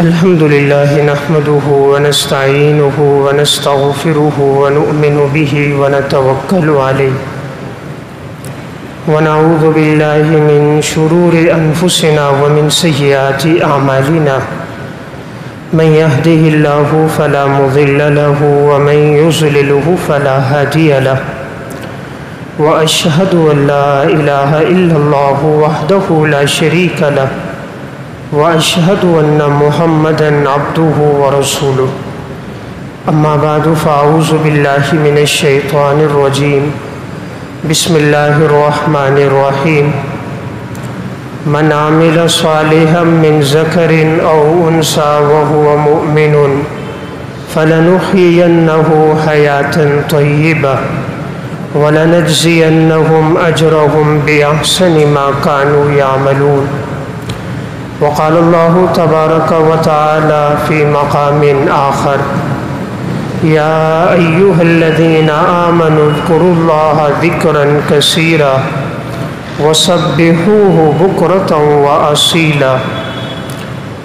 الحمد لله نحمده ونستعينه ونستغفره ونؤمن به ونتوكل عليه ونعوذ بالله من شرور أنفسنا ومن سيئات أعمالنا من يهده الله فلا مضل له ومن يضلله فلا هادي له وأشهد أن لا إله إلا الله وحده لا شريك له وأشهد أن محمدًا عبده ورسوله أما بعد فأعوذ بالله من الشيطان الرجيم بسم الله الرحمن الرحيم من عمل صالحا من ذكر أو أنثى وهو مؤمن فلنحيينه حياة طيبة ولنجزينهم أجرهم بأحسن ما كانوا يعملون وقال الله تبارك وتعالى في مقام آخر يا أيها الذين آمنوا اذكروا الله ذكرا كثيرا وسبحوه بكرة وأصيلا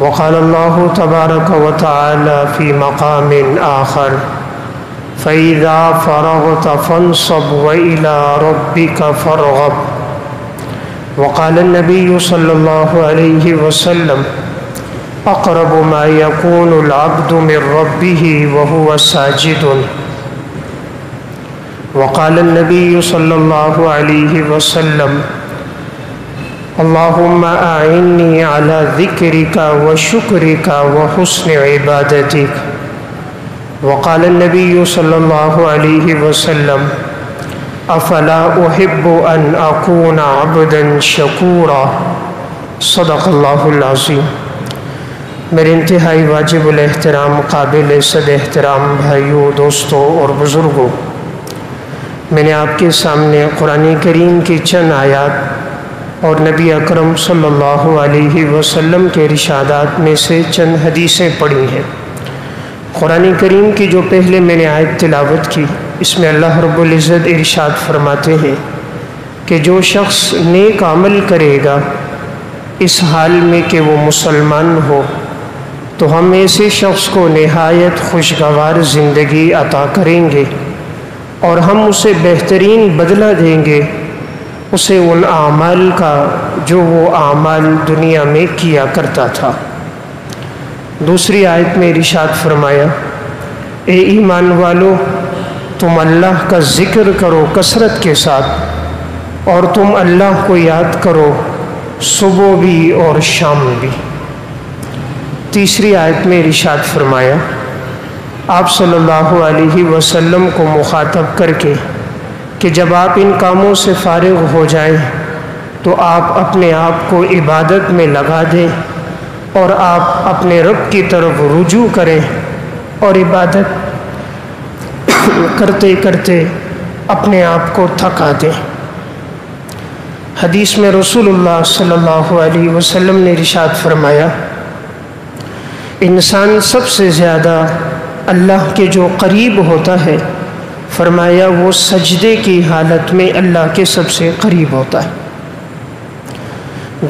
وقال الله تبارك وتعالى في مقام آخر فإذا فرغت فانصب وإلى ربك فارغب وقال النبي صلى الله عليه وسلم أقرب ما يكون العبد من ربه وهو ساجد وقال النبي صلى الله عليه وسلم اللهم أعني على ذكرك وشكرك وحسن عبادتك وقال النبي صلى الله عليه وسلم افلا احب ان اكون عبدا شکورا صدق اللہ العظیم۔ میرے انتہائی واجب الاحترام قابل صد احترام بھائیوں، دوستوں اور بزرگوں، میں نے آپ کے سامنے قرآن کریم کی چند آیات اور نبی اکرم صلی اللہ علیہ وسلم کے ارشادات میں سے چند حدیثیں پڑھی ہیں۔ قرآن کریم کی جو پہلے میں نے آیت تلاوت کی، اس میں اللہ رب العزت ارشاد فرماتے ہیں کہ جو شخص نیک عمل کرے گا اس حال میں کہ وہ مسلمان ہو تو ہم ایسے شخص کو نہایت خوشگوار زندگی عطا کریں گے اور ہم اسے بہترین بدلہ دیں گے اسے ان اعمال کا جو وہ اعمال دنیا میں کیا کرتا تھا۔ دوسری آیت میں ارشاد فرمایا اے ایمان والو، تم اللہ کا ذکر کرو کثرت کے ساتھ اور تم اللہ کو یاد کرو صبح بھی اور شام بھی۔ تیسری آیت میں ارشاد فرمایا آپ صلی اللہ علیہ وسلم کو مخاطب کر کے کہ جب آپ ان کاموں سے فارغ ہو جائیں تو آپ اپنے آپ کو عبادت میں لگا دیں اور آپ اپنے رب کی طرف رجوع کریں اور عبادت کرتے کرتے اپنے آپ کو تھکا دیں۔ حدیث میں رسول اللہ صلی اللہ علیہ وسلم نے ارشاد فرمایا انسان سب سے زیادہ اللہ کے جو قریب ہوتا ہے، فرمایا وہ سجدے کی حالت میں اللہ کے سب سے قریب ہوتا ہے۔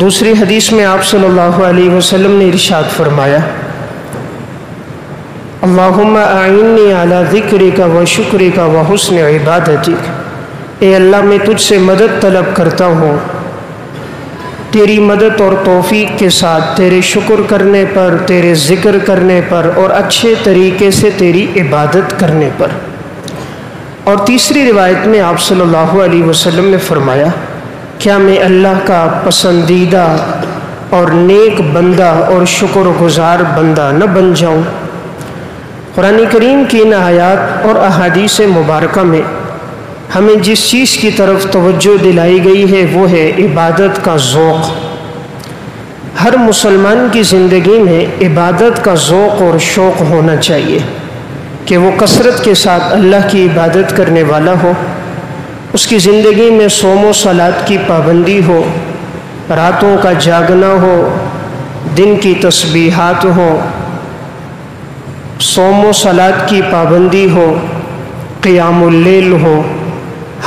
دوسری حدیث میں آپ صلی اللہ علیہ وسلم نے ارشاد فرمایا اللہم اعنی علی ذکرک و شکرک و حسن عبادتک، اے اللہ میں تجھ سے مدد طلب کرتا ہوں تیری مدد اور توفیق کے ساتھ تیرے شکر کرنے پر، تیرے ذکر کرنے پر اور اچھے طریقے سے تیری عبادت کرنے پر۔ اور تیسری روایت میں آپ صلی اللہ علیہ وسلم نے فرمایا کیا میں اللہ کا پسندیدہ اور نیک بندہ اور شکر گزار بندہ نہ بن جاؤں؟ قرآن کریم کی ان آیات اور احادیث مبارکہ میں ہمیں جس چیز کی طرف توجہ دلائی گئی ہے وہ ہے عبادت کا ذوق۔ ہر مسلمان کی زندگی میں عبادت کا ذوق اور شوق ہونا چاہیے کہ وہ کثرت کے ساتھ اللہ کی عبادت کرنے والا ہو، اس کی زندگی میں صوم و صلات کی پابندی ہو، راتوں کا جاگنا ہو، دن کی تسبیحات ہو، صوم و صلات کی پابندی ہو، قیام اللیل ہو،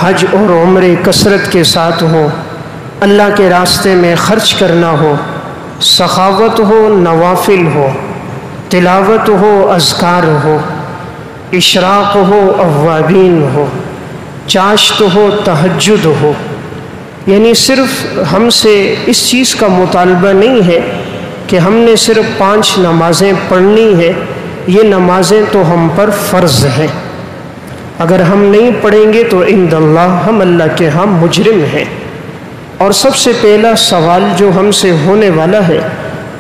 حج اور عمرے کثرت کے ساتھ ہو، اللہ کے راستے میں خرچ کرنا ہو، سخاوت ہو، نوافل ہو، تلاوت ہو، اذکار ہو، اشراق ہو، اوابین ہو، چاشت ہو، تہجد ہو. یعنی صرف ہم سے اس چیز کا مطالبہ نہیں ہے کہ ہم نے صرف 5 نمازیں پڑھنی ہے. یہ نمازیں تو ہم پر فرض ہیں. اگر ہم نہیں پڑھیں گے تو عند اللہ ہم اللہ کے ہاں مجرم ہیں. اور سب سے پہلا سوال جو ہم سے ہونے والا ہے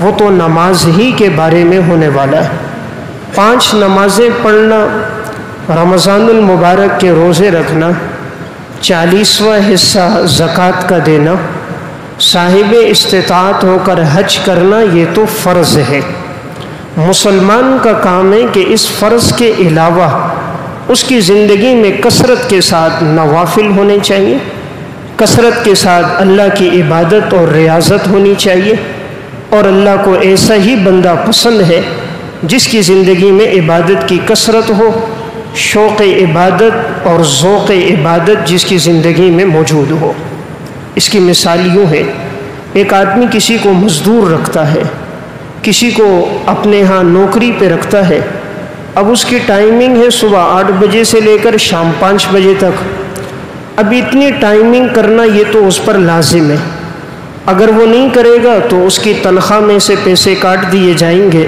وہ تو نماز ہی کے بارے میں ہونے والا ہے. 5 نمازیں پڑھنا، رمضان المبارک کے روزے رکھنا، 40واں حصہ زکوٰۃ کا دینا، صاحب استطاعت ہو کر حج کرنا، یہ تو فرض ہے. مسلمان کا کام ہے کہ اس فرض کے علاوہ اس کی زندگی میں کثرت کے ساتھ نوافل ہونے چاہیے، کثرت کے ساتھ اللہ کی عبادت اور ریاضت ہونی چاہیے. اور اللہ کو ایسا ہی بندہ پسند ہے جس کی زندگی میں عبادت کی کثرت ہو، شوق عبادت اور ذوق عبادت جس کی زندگی میں موجود ہو. اس کی مثال یوں ہے، ایک آدمی کسی کو مزدور رکھتا ہے، کسی کو اپنے ہاں نوکری پہ رکھتا ہے. اب اس کی ٹائمنگ ہے صبح 8 بجے سے لے کر شام 5 بجے تک. اب اتنی ٹائمنگ کرنا یہ تو اس پر لازم ہے. اگر وہ نہیں کرے گا تو اس کی تنخواہ میں سے پیسے کاٹ دیے جائیں گے.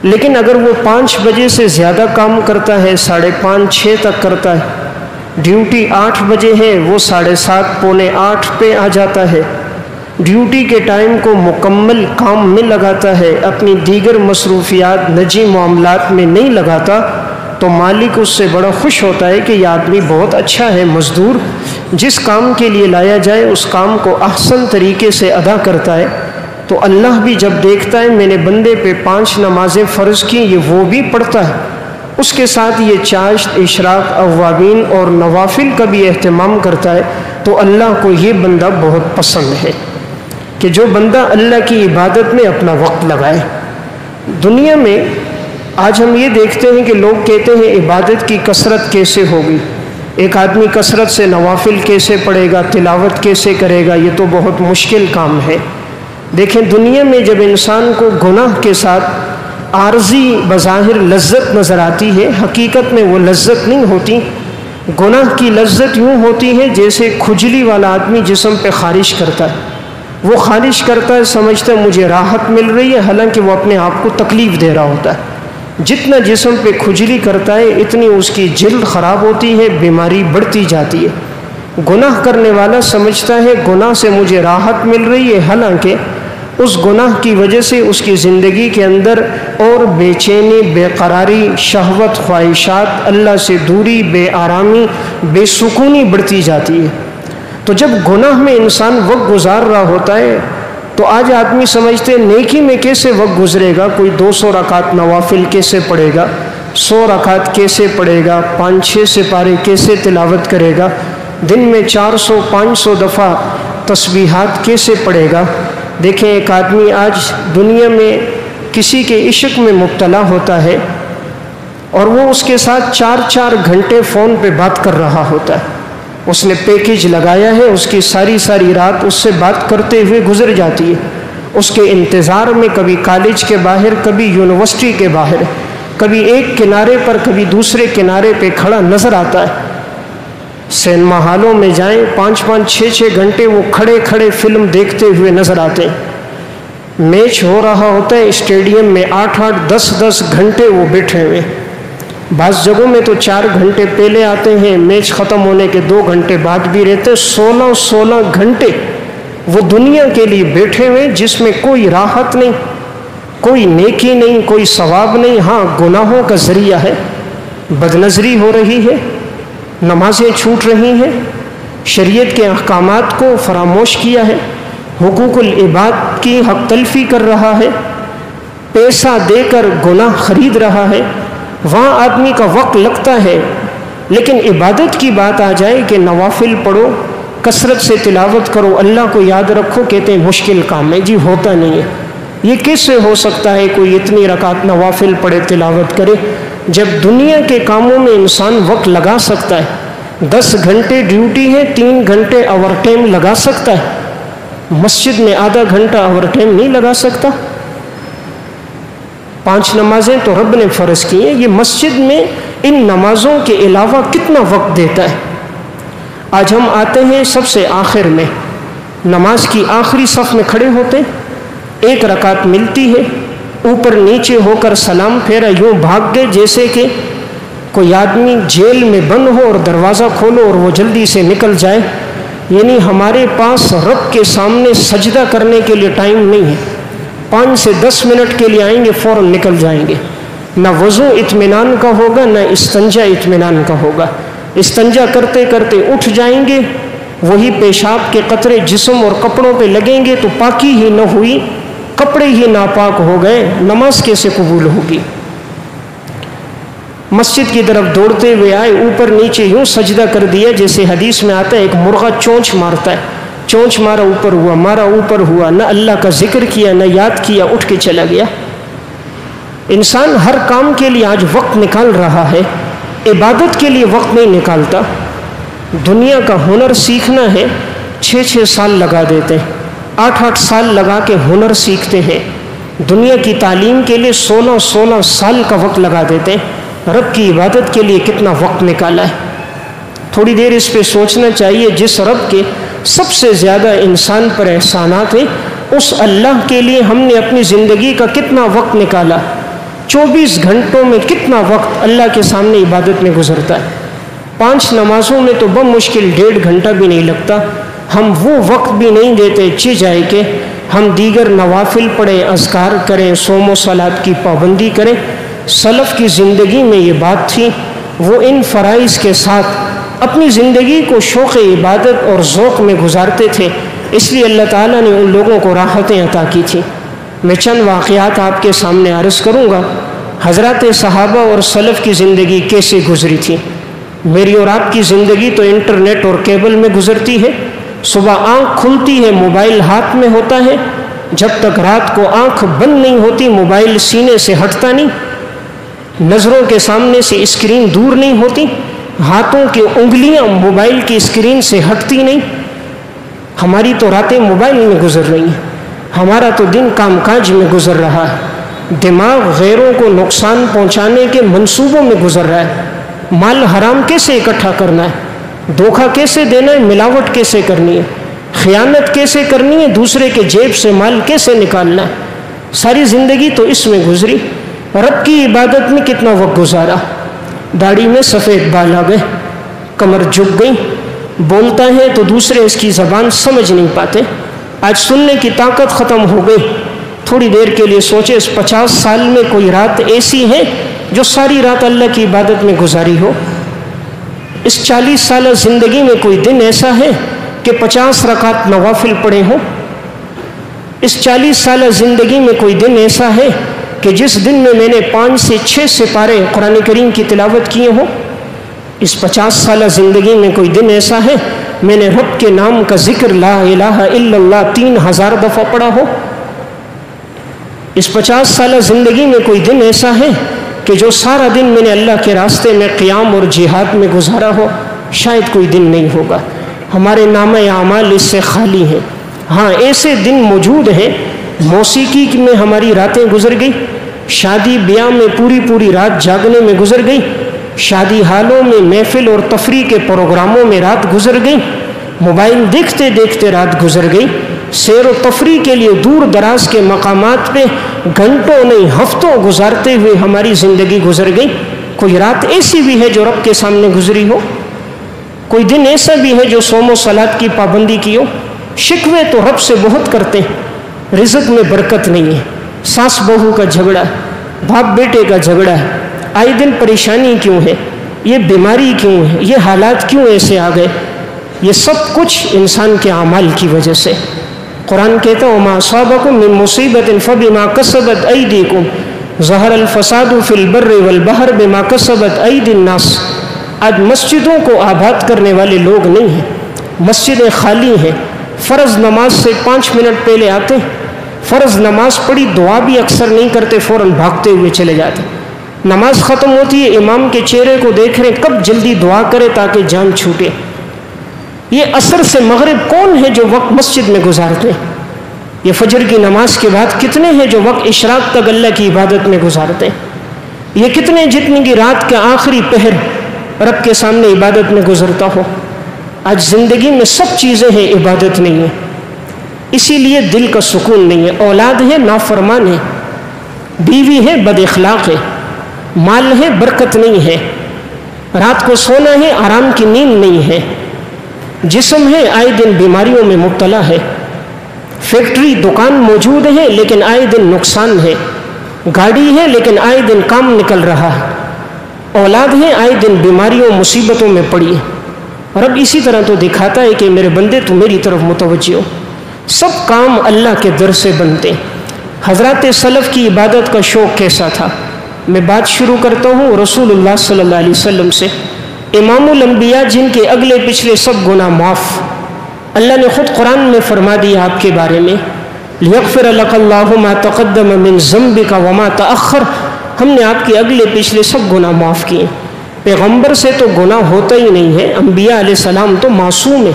لیکن اگر وہ 5 بجے سے زیادہ کام کرتا ہے، 5:30 6 تک کرتا ہے، ڈیوٹی 8 بجے ہے، وہ 7:30 پونے 8 پہ آ جاتا ہے، ڈیوٹی کے ٹائم کو مکمل کام میں لگاتا ہے، اپنی دیگر مصروفیات نجی معاملات میں نہیں لگاتا، تو مالک اس سے بڑا خوش ہوتا ہے کہ یہ آدمی بہت اچھا ہے. مزدور جس کام کے لیے لایا جائے اس کام کو احسن طریقے سے ادا کرتا ہے. تو اللہ بھی جب دیکھتا ہے میں نے بندے پہ 5 نمازیں فرض کی، یہ وہ بھی پڑھتا ہے، اس کے ساتھ یہ چاشت، اشراق، اوابین اور نوافل کا بھی اہتمام کرتا ہے، تو اللہ کو یہ بندہ بہت پسند ہے کہ جو بندہ اللہ کی عبادت میں اپنا وقت لگائے. دنیا میں آج ہم یہ دیکھتے ہیں کہ لوگ کہتے ہیں عبادت کی کثرت کیسے ہوگی، ایک آدمی کثرت سے نوافل کیسے پڑھے گا، تلاوت کیسے کرے گا، یہ تو بہت مشکل کام ہے. دیکھیں دنیا میں جب انسان کو گناہ کے ساتھ عارضی بظاہر لذت نظر آتی ہے، حقیقت میں وہ لذت نہیں ہوتی. گناہ کی لذت یوں ہوتی ہے جیسے کھجلی والا آدمی جسم پہ خارش کرتا ہے، وہ خارش کرتا ہے سمجھتا ہے مجھے راحت مل رہی ہے، حالانکہ وہ اپنے آپ کو تکلیف دے رہا ہوتا ہے. جتنا جسم پہ کھجلی کرتا ہے اتنی اس کی جلد خراب ہوتی ہے، بیماری بڑھتی جاتی ہے. گناہ کرنے والا سمجھتا ہے گناہ سے مجھے راحت مل رہی ہے، حالانکہ اس گناہ کی وجہ سے اس کی زندگی کے اندر اور بے چینی، بے قراری، شہوت، خواہشات، اللہ سے دوری، بے آرامی، بے سکونی بڑھتی جاتی ہے. تو جب گناہ میں انسان وقت گزار رہا ہوتا ہے تو آج آدمی سمجھتے ہیں نیکی میں کیسے وقت گزرے گا، کوئی 200 رکعت نوافل کیسے پڑھے گا، 100 رکعت کیسے پڑھے گا، 5-6 سپارے کیسے تلاوت کرے گا، دن میں 400-500 دفعہ تسبیحات کیسے پڑھے گا. دیکھیں ایک آدمی آج دنیا میں کسی کے عشق میں مبتلا ہوتا ہے اور وہ اس کے ساتھ 4-4 گھنٹے فون پہ بات کر رہا ہوتا ہے. اس نے پیکیج لگایا ہے، اس کی ساری رات اس سے بات کرتے ہوئے گزر جاتی ہے، اس کے انتظار میں کبھی کالج کے باہر، کبھی یونیورسٹی کے باہر، کبھی ایک کنارے پر کبھی دوسرے کنارے پہ کھڑا نظر آتا ہے. سینما ہالوں میں جائیں 5-5 6-6 گھنٹے وہ کھڑے فلم دیکھتے ہوئے نظر آتے ہیں. میچ ہو رہا ہوتا ہے اسٹیڈیم میں 8-8 10-10 گھنٹے وہ بیٹھے ہوئے. بعض جگہوں میں تو 4 گھنٹے پہلے آتے ہیں، میچ ختم ہونے کے 2 گھنٹے بعد بھی رہتے. 16 گھنٹے وہ دنیا کے لیے بیٹھے ہوئے جس میں کوئی راحت نہیں، کوئی نیکی نہیں، کوئی ثواب نہیں. ہاں گناہوں کا ذریعہ ہے، بدنظری ہو رہی ہے، نمازیں چھوٹ رہی ہیں، شریعت کے احکامات کو فراموش کیا ہے، حقوق العباد کی حق تلفی کر رہا ہے، پیسہ دے کر گناہ خرید رہا ہے. وہاں آدمی کا وقت لگتا ہے. لیکن عبادت کی بات آ جائے کہ نوافل پڑھو، کثرت سے تلاوت کرو، اللہ کو یاد رکھو، کہتے ہیں مشکل کام ہے. جی ہوتا نہیں ہے. یہ کیسے ہو سکتا ہے کوئی اتنی رکعت نوافل پڑھے، تلاوت کرے، جب دنیا کے کاموں میں انسان وقت لگا سکتا ہے. 10 گھنٹے ڈیوٹی ہے، 3 گھنٹے اوور ٹائم لگا سکتا ہے. مسجد میں آدھا گھنٹہ اوور ٹائم نہیں لگا سکتا. 5 نمازیں تو رب نے فرض کی ہیں، یہ مسجد میں ان نمازوں کے علاوہ کتنا وقت دیتا ہے؟ آج ہم آتے ہیں سب سے آخر میں، نماز کی آخری صف میں کھڑے ہوتے، 1 رکعت ملتی ہے، اوپر نیچے ہو کر سلام پھیرا، یوں بھاگ گئے جیسے کہ کوئی آدمی جیل میں بند ہو اور دروازہ کھولو اور وہ جلدی سے نکل جائے۔ یعنی ہمارے پاس رب کے سامنے سجدہ کرنے کے لیے ٹائم نہیں ہے، 5 سے 10 منٹ کے لیے آئیں گے فوراً نکل جائیں گے، نہ وضو اطمینان کا ہوگا نہ استنجا اطمینان کا ہوگا، استنجا کرتے کرتے اٹھ جائیں گے، وہی پیشاب کے قطرے جسم اور کپڑوں پہ لگیں گے تو پاکی ہی نہ ہوئی، کپڑے ہی ناپاک ہو گئے، نماز کیسے قبول ہوگی؟ مسجد کی طرف دوڑتے ہوئے آئے، اوپر نیچے یوں سجدہ کر دیا جیسے حدیث میں آتا ہے ایک مرغا چونچ مارتا ہے، چونچ مارا اوپر ہوا، مارا اوپر ہوا، نہ اللہ کا ذکر کیا نہ یاد کیا، اٹھ کے چلا گیا۔ انسان ہر کام کے لیے آج وقت نکال رہا ہے، عبادت کے لیے وقت نہیں نکالتا۔ دنیا کا ہنر سیکھنا ہے، 6 سال لگا دیتے ہیں، 8 سال لگا کے ہنر سیکھتے ہیں، دنیا کی تعلیم کے لیے 16 سال کا وقت لگا دیتے ہیں، رب کی عبادت کے لیے کتنا وقت نکالا ہے؟ تھوڑی دیر اس پہ سوچنا چاہیے، جس رب کے سب سے زیادہ انسان پر احسانات ہیں، اس اللہ کے لیے ہم نے اپنی زندگی کا کتنا وقت نکالا؟ 24 گھنٹوں میں کتنا وقت اللہ کے سامنے عبادت میں گزرتا ہے؟ 5 نمازوں میں تو بمشکل 1.5 گھنٹہ بھی نہیں لگتا، ہم وہ وقت بھی نہیں دیتے چہ جائے کہ ہم دیگر نوافل پڑھیں، اذکار کریں، صوم و صلات کی پابندی کریں۔ سلف کی زندگی میں یہ بات تھی، وہ ان فرائض کے ساتھ اپنی زندگی کو شوق عبادت اور ذوق میں گزارتے تھے، اس لیے اللہ تعالیٰ نے ان لوگوں کو راحتیں عطا کی تھیں۔ میں چند واقعات آپ کے سامنے عرض کروں گا، حضرات صحابہ اور سلف کی زندگی کیسے گزری تھی۔ میری اور آپ کی زندگی تو انٹرنیٹ اور کیبل میں گزرتی ہے، صبح آنکھ کھلتی ہے موبائل ہاتھ میں ہوتا ہے، جب تک رات کو آنکھ بند نہیں ہوتی موبائل سینے سے ہٹتا نہیں، نظروں کے سامنے سے اسکرین دور نہیں ہوتی، ہاتھوں کی انگلیاں موبائل کی اسکرین سے ہٹتی نہیں۔ ہماری تو راتیں موبائل میں گزر رہی ہیں، ہمارا تو دن کام کاج میں گزر رہا ہے، دماغ غیروں کو نقصان پہنچانے کے منصوبوں میں گزر رہا ہے، مال حرام کیسے اکٹھا کرنا ہے، دھوکہ کیسے دینا ہے، ملاوٹ کیسے کرنی ہے، خیانت کیسے کرنی ہے، دوسرے کے جیب سے مال کیسے نکالنا ہے، ساری زندگی تو اس میں گزری۔ رب کی عبادت میں کتنا وقت گزارا؟ داڑھی میں سفید بال آ گئے، کمر جھک گئی، بولتا ہے تو دوسرے اس کی زبان سمجھ نہیں پاتے، آج سننے کی طاقت ختم ہو گئی۔ تھوڑی دیر کے لیے سوچے، اس 50 سال میں کوئی رات ایسی ہے جو ساری رات اللہ کی عبادت میں گزاری ہو؟ اس 40 سالہ زندگی میں کوئی دن ایسا ہے کہ 50 رکعت نوافل پڑھے ہوں؟ اس 40 سالہ زندگی میں کوئی دن ایسا ہے کہ جس دن میں میں نے 5 سے 6 سپارے قرآن کریم کی تلاوت کیے ہوں؟ اس 50 سالہ زندگی میں کوئی دن ایسا ہے میں نے رب کے نام کا ذکر لا الہ الا اللہ 3000 دفعہ پڑھا ہو؟ اس 50 سالہ زندگی میں کوئی دن ایسا ہے کہ جو سارا دن میں نے اللہ کے راستے میں قیام اور جہاد میں گزارا ہو؟ شاید کوئی دن نہیں ہوگا، ہمارے نامہ اعمال اس سے خالی ہیں۔ ہاں ایسے دن موجود ہیں، موسیقی میں ہماری راتیں گزر گئی، شادی بیاہ میں پوری رات جاگنے میں گزر گئی، شادی حالوں میں محفل اور تفریح کے پروگراموں میں رات گزر گئی، موبائل دیکھتے دیکھتے رات گزر گئی، سیر و تفریح کے لیے دور دراز کے مقامات پہ گھنٹوں نہیں ہفتوں گزارتے ہوئے ہماری زندگی گزر گئی۔ کوئی رات ایسی بھی ہے جو رب کے سامنے گزری ہو؟ کوئی دن ایسا بھی ہے جو صوم و صلات کی پابندی کی ہو؟ شکوے تو رب سے بہت کرتے ہیں، رزق میں برکت نہیں ہے، ساس بہو کا جھگڑا ہے، باپ بیٹے کا جھگڑا ہے، آئے دن پریشانی کیوں ہے، یہ بیماری کیوں ہے، یہ حالات کیوں ایسے آ گئے؟ یہ سب کچھ انسان کے اعمال کی وجہ سے۔ قرآن کہتا ہے وَمَا أَصَابَكُم مِّن مُّصِيبَةٍ فَبِمَا كَسَبَتْ أَيْدِيكُمْ ظَهَرَ الْفَسَادُ فِي الْبَرِّ وَالْبَحْرِ بِمَا كَسَبَتْ أَيْدِي النَّاسِ۔ آج مسجدوں کو آباد کرنے والے لوگ نہیں ہیں، مسجدیں خالی ہیں، فرض نماز سے 5 منٹ پہلے آتے، فرض نماز پڑھی دعا بھی اکثر نہیں کرتے، فوراً بھاگتے ہوئے چلے جاتے، نماز ختم ہوتی ہے امام کے چہرے کو دیکھ رہے کب جلدی دعا کرے تاکہ جان چھوٹے۔ یہ عصر سے مغرب کون ہے جو وقت مسجد میں گزارتے ہیں؟ یہ فجر کی نماز کے بعد کتنے ہیں جو وقت اشراق تک اللہ کی عبادت میں گزارتے ہیں؟ یہ کتنے جتنی کی رات کا آخری پہر رب کے سامنے عبادت میں گزرتا ہو؟ آج زندگی میں سب چیزیں ہیں، عبادت نہیں ہے، اسی لیے دل کا سکون نہیں ہے۔ اولاد ہے نافرمان ہے، بیوی ہے بد اخلاق ہے، مال ہے برکت نہیں ہے، رات کو سونا ہے آرام کی نیند نہیں ہے، جسم ہے آئے دن بیماریوں میں مبتلا ہے، فیکٹری دکان موجود ہے لیکن آئے دن نقصان ہے، گاڑی ہے لیکن آئے دن کام نکل رہا ہے، اولاد ہے آئے دن بیماریوں مصیبتوں میں پڑی ہے۔ رب اسی طرح تو دکھاتا ہے کہ میرے بندے تو میری طرف متوجہ ہو، سب کام اللہ کے در سے بنتے۔ حضرات سلف کی عبادت کا شوق کیسا تھا؟ میں بات شروع کرتا ہوں رسول اللہ صلی اللہ علیہ وسلم سے، امام الانبیاء جن کے اگلے پچھلے سب گناہ معاف، اللہ نے خود قرآن میں فرما دیا آپ کے بارے میں، لِيَغْفِرَ لَكَ اللَّهُ مَا تَقَدَّمَ مِن ذَنبِكَ وَمَا تَأَخَّرَ، ہم نے آپ کے اگلے پچھلے سب گناہ معاف کیے۔ پیغمبر سے تو گناہ ہوتا ہی نہیں ہے، انبیاء علیہ السلام تو معصوم ہے،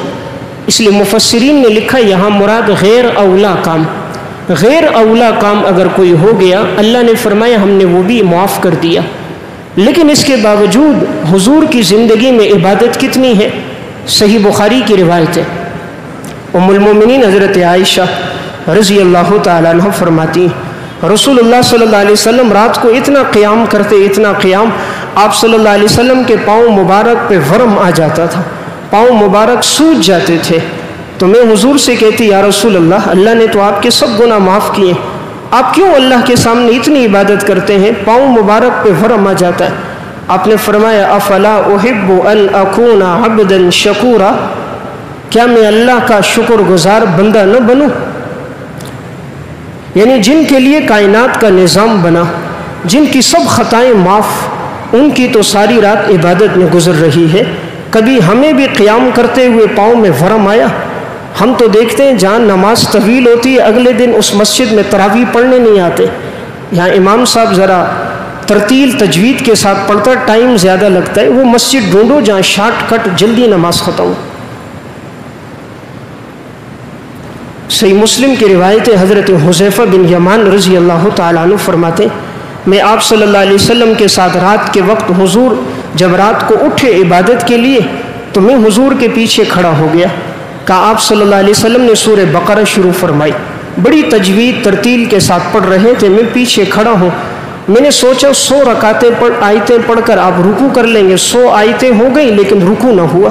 اس لیے مفسرین نے لکھا یہاں مراد غیر اولا کام، غیر اولا کام اگر کوئی ہو گیا اللہ نے فرمایا ہم نے وہ بھی معاف کر دیا۔ لیکن اس کے باوجود حضور کی زندگی میں عبادت کتنی ہے؟ صحیح بخاری کی روایت ہے، ام المومنین حضرت عائشہ رضی اللہ تعالیٰ عنہ فرماتی ہیں رسول اللہ صلی اللہ علیہ وسلم رات کو اتنا قیام کرتے، اتنا قیام، آپ صلی اللہ علیہ وسلم کے پاؤں مبارک پہ ورم آ جاتا تھا، پاؤں مبارک سوج جاتے تھے، تو میں حضور سے کہتی یا رسول اللہ، اللہ نے تو آپ کے سب گناہ معاف کیے، آپ کیوں اللہ کے سامنے اتنی عبادت کرتے ہیں؟ پاؤں مبارک پہ ورم آ جاتا ہے۔ آپ نے فرمایا افلا احب ان اکون عبدا شکورا، کیا میں اللہ کا شکر گزار بندہ نہ بنوں؟ یعنی جن کے لیے کائنات کا نظام بنا، جن کی سب خطائیں معاف، ان کی تو ساری رات عبادت میں گزر رہی ہے، کبھی ہمیں بھی قیام کرتے ہوئے پاؤں میں ورم آیا؟ ہم تو دیکھتے ہیں جہاں نماز طویل ہوتی ہے اگلے دن اس مسجد میں تراویح پڑھنے نہیں آتے، یہاں امام صاحب ذرا ترتیل تجوید کے ساتھ پڑھتا، ٹائم زیادہ لگتا ہے، وہ مسجد ڈھونڈو جہاں شارٹ کٹ جلدی نماز ختم ہو۔ صحیح مسلم کی روایت حضرت حذیفہ بن یمان رضی اللہ تعالیٰ عنہ فرماتے میں آپ صلی اللہ علیہ وسلم کے ساتھ رات کے وقت حضور جب رات کو اٹھے عبادت کے لیے تو میں حضور کے پیچھے کھڑا ہو گیا، کہا آپ صلی اللہ علیہ وسلم نے سورہ بقرہ شروع فرمائی، بڑی تجوید ترتیل کے ساتھ پڑھ رہے تھے، میں پیچھے کھڑا ہوں، میں نے سوچا 100 رکعتیں آیتیں پڑھ کر آپ رکوع کر لیں گے، 100 آیتیں ہو گئی لیکن رکوع نہ ہوا،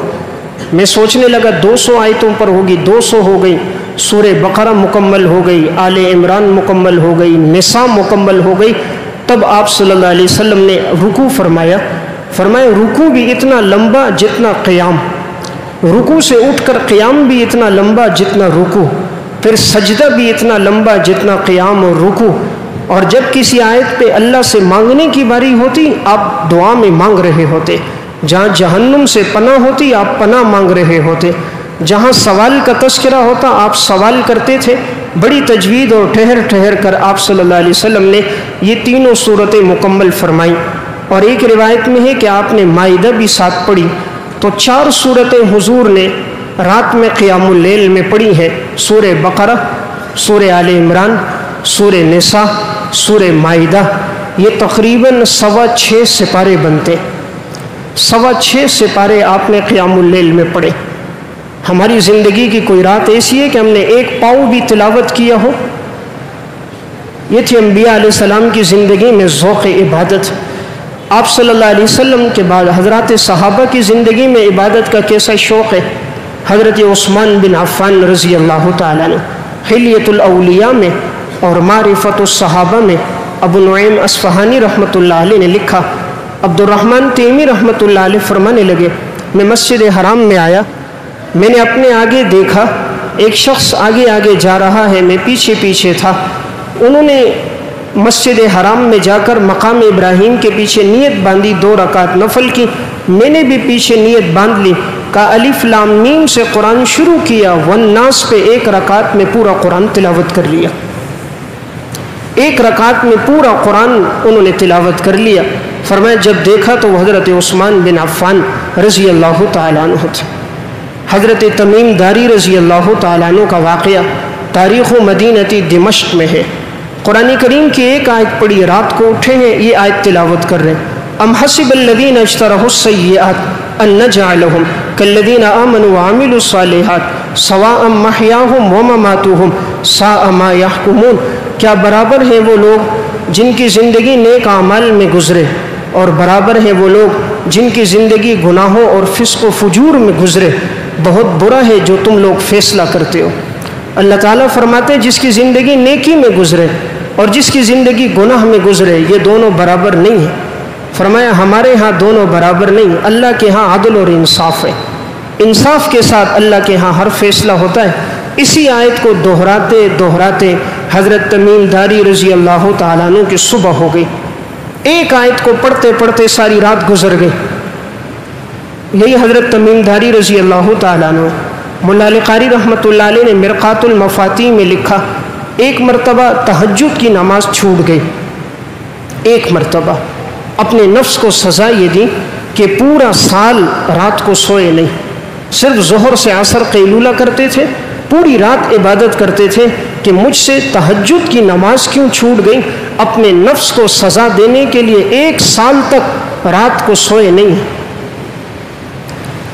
میں سوچنے لگا 200 آیتوں پر ہوگی، 200 ہو گئی، سورہ بقرہ مکمل ہو گئی، آل عمران مکمل ہو گئی، نساء مکمل ہو گئی، تب آپ صلی اللہ علیہ وسلم نے رکوع فرمایا رکوع بھی اتنا لمبا جتنا قیام، رکوع سے اٹھ کر قیام بھی اتنا لمبا جتنا رکوع، پھر سجدہ بھی اتنا لمبا جتنا قیام اور رکوع، اور جب کسی آیت پہ اللہ سے مانگنے کی باری ہوتی آپ دعا میں مانگ رہے ہوتے، جہاں جہنم سے پناہ ہوتی آپ پناہ مانگ رہے ہوتے، جہاں سوال کا تذکرہ ہوتا آپ سوال کرتے تھے، بڑی تجوید اور ٹھہر ٹھہر کر آپ صلی اللہ علیہ وسلم نے یہ تینوں صورتیں مکمل فرمائیں، اور ایک روایت میں ہے کہ آپ نے مائدہ بھی ساتھ پڑھی، تو 4 صورتیں حضور نے رات میں قیام اللیل میں پڑھی ہیں، سورہ بقرہ، سورہ آل عمران، سورہ نساء، سورہ مائدہ، یہ تقریباً 6.25 سپارے بنتے، 6.25 سپارے آپ نے قیام اللیل میں پڑھے۔ ہماری زندگی کی کوئی رات ایسی ہے کہ ہم نے ایک پاؤں بھی تلاوت کیا ہو؟ یہ تھی انبیاء علیہ السلام کی زندگی میں ذوق عبادت۔ آپ صلی اللہ علیہ وسلم کے بعد حضرات صحابہ کی زندگی میں عبادت کا کیسا شوق ہے؟ حضرت عثمان بن عفان رضی اللہ تعالیٰ عنہ حلیۃ الاولیاء میں اور معرفت الصحابہ میں ابو نعیم اصفہانی رحمۃ اللہ علیہ نے لکھا، عبد الرحمن تیمی رحمۃ اللہ علیہ فرمانے لگے میں مسجد حرام میں آیا، میں نے اپنے آگے دیکھا ایک شخص آگے آگے جا رہا ہے، میں پیچھے پیچھے تھا، انہوں نے مسجد حرام میں جا کر مقام ابراہیم کے پیچھے نیت باندھی 2 رکعت نفل کی، میں نے بھی پیچھے نیت باندھ لی، کہا الف لام میم سے قرآن شروع کیا، والناس پہ 1 رکعت میں پورا قرآن تلاوت کر لیا، 1 رکعت میں پورا قرآن انہوں نے تلاوت کر لیا۔ فرمایا جب دیکھا تو حضرت عثمان بن عفان رضی اللہ تعالیٰ عنہ تھے۔ حضرت تمیم داری رضی اللہ تعالیٰ عنہ کا واقعہ تاریخ مدینتی دمشق میں ہے۔ قرآن کریم کی ایک آیت پڑھی، رات کو اٹھے ہیں، یہ آیت تلاوت کر رہے ہیں۔ ام حسب الذین اجترحوا السیئات ان نجعلهم کالذین آمنوا وعملوا الصالحات سواء محیاہم ومماتہم ساء ما یحکمون۔ کیا برابر ہیں وہ لوگ جن کی زندگی نیک اعمال میں گزرے، اور برابر ہیں وہ لوگ جن کی زندگی گناہوں اور فسق و فجور میں گزرے؟ بہت برا ہے جو تم لوگ فیصلہ کرتے ہو۔ اللہ تعالیٰ فرماتے ہیں جس کی زندگی نیکی میں گزرے اور جس کی زندگی گناہ میں گزرے، یہ دونوں برابر نہیں ہیں۔ فرمایا ہمارے ہاں دونوں برابر نہیں، اللہ کے ہاں عدل اور انصاف ہے، انصاف کے ساتھ اللہ کے ہاں ہر فیصلہ ہوتا ہے۔ اسی آیت کو دہراتے دہراتے حضرت تمیم داری رضی اللہ تعالیٰ عنہ کی صبح ہو گئی۔ ایک آیت کو پڑھتے پڑھتے ساری رات گزر گئی۔ یہی حضرت تمیم داری رضی اللہ تعالیٰ عنہ، مولا علی قاری رحمۃ اللہ علیہ نے مرقات المفاتیح میں لکھا، ایک مرتبہ تہجد کی نماز چھوٹ گئی، ایک مرتبہ اپنے نفس کو سزا یہ دی کہ پورا سال رات کو سوئے نہیں، صرف ظہر سے عصر قیلولہ کرتے تھے، پوری رات عبادت کرتے تھے کہ مجھ سے تہجد کی نماز کیوں چھوٹ گئی۔ اپنے نفس کو سزا دینے کے لیے ایک سال تک رات کو سوئے نہیں۔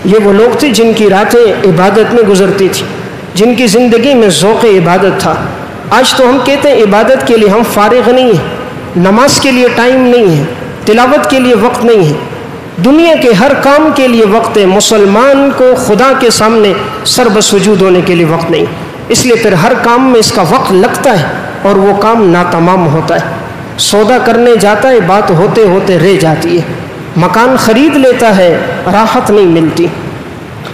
یہ وہ لوگ تھے جن کی راتیں عبادت میں گزرتی تھی، جن کی زندگی میں ذوق عبادت تھا۔ آج تو ہم کہتے ہیں عبادت کے لیے ہم فارغ نہیں ہیں، نماز کے لیے ٹائم نہیں ہے، تلاوت کے لیے وقت نہیں ہے، دنیا کے ہر کام کے لیے وقت ہے، مسلمان کو خدا کے سامنے سر بسجود ہونے کے لیے وقت نہیں، اس لیے پھر ہر کام میں اس کا وقت لگتا ہے اور وہ کام ناتمام ہوتا ہے۔ سودا کرنے جاتا ہے، بات ہوتے ہوتے رہ جاتی ہے، مکان خرید لیتا ہے، راحت نہیں ملتی،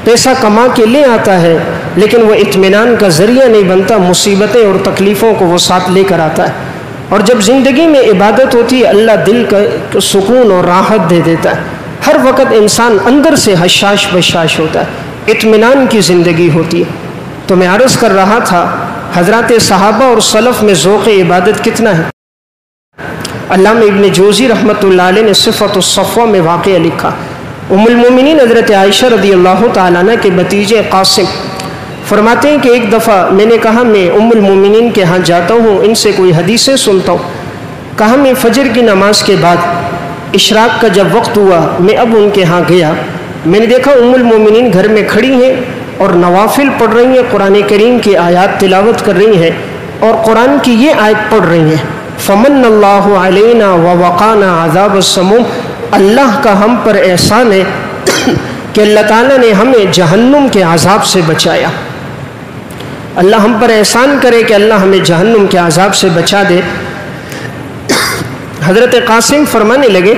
پیسہ کما کے لے آتا ہے لیکن وہ اطمینان کا ذریعہ نہیں بنتا، مصیبتیں اور تکلیفوں کو وہ ساتھ لے کر آتا ہے۔ اور جب زندگی میں عبادت ہوتی ہے اللہ دل کا سکون اور راحت دے دیتا ہے، ہر وقت انسان اندر سے حشاش بشاش ہوتا ہے، اطمینان کی زندگی ہوتی ہے۔ تو میں عرض کر رہا تھا حضرات صحابہ اور سلف میں ذوق عبادت کتنا ہے۔ علامہ ابن جوزی رحمۃ اللہ علیہ نے صفت الصفوہ میں واقعہ لکھا، ام المومنین حضرت عائشہ رضی اللہ تعالیٰ عنہ کے بھتیجے قاسم فرماتے ہیں کہ ایک دفعہ میں نے کہا میں ام المومنین کے ہاں جاتا ہوں، ان سے کوئی حدیثیں سنتا ہوں۔ کہا میں فجر کی نماز کے بعد اشراق کا جب وقت ہوا میں اب ان کے ہاں گیا، میں نے دیکھا ام المومنین گھر میں کھڑی ہیں اور نوافل پڑھ رہی ہیں، قرآن کریم کی آیات تلاوت کر رہی ہیں اور قرآن کی یہ آیت پڑھ رہی ہیں، فمن اللہ علینا ووقانا عذاب السموم، اللہ کا ہم پر احسان ہے کہ اللہ تعالیٰ نے ہمیں جہنم کے عذاب سے بچایا۔ اللہ ہم پر احسان کرے کہ اللہ ہمیں جہنم کے عذاب سے بچا دے۔ حضرت قاسم فرمانے لگے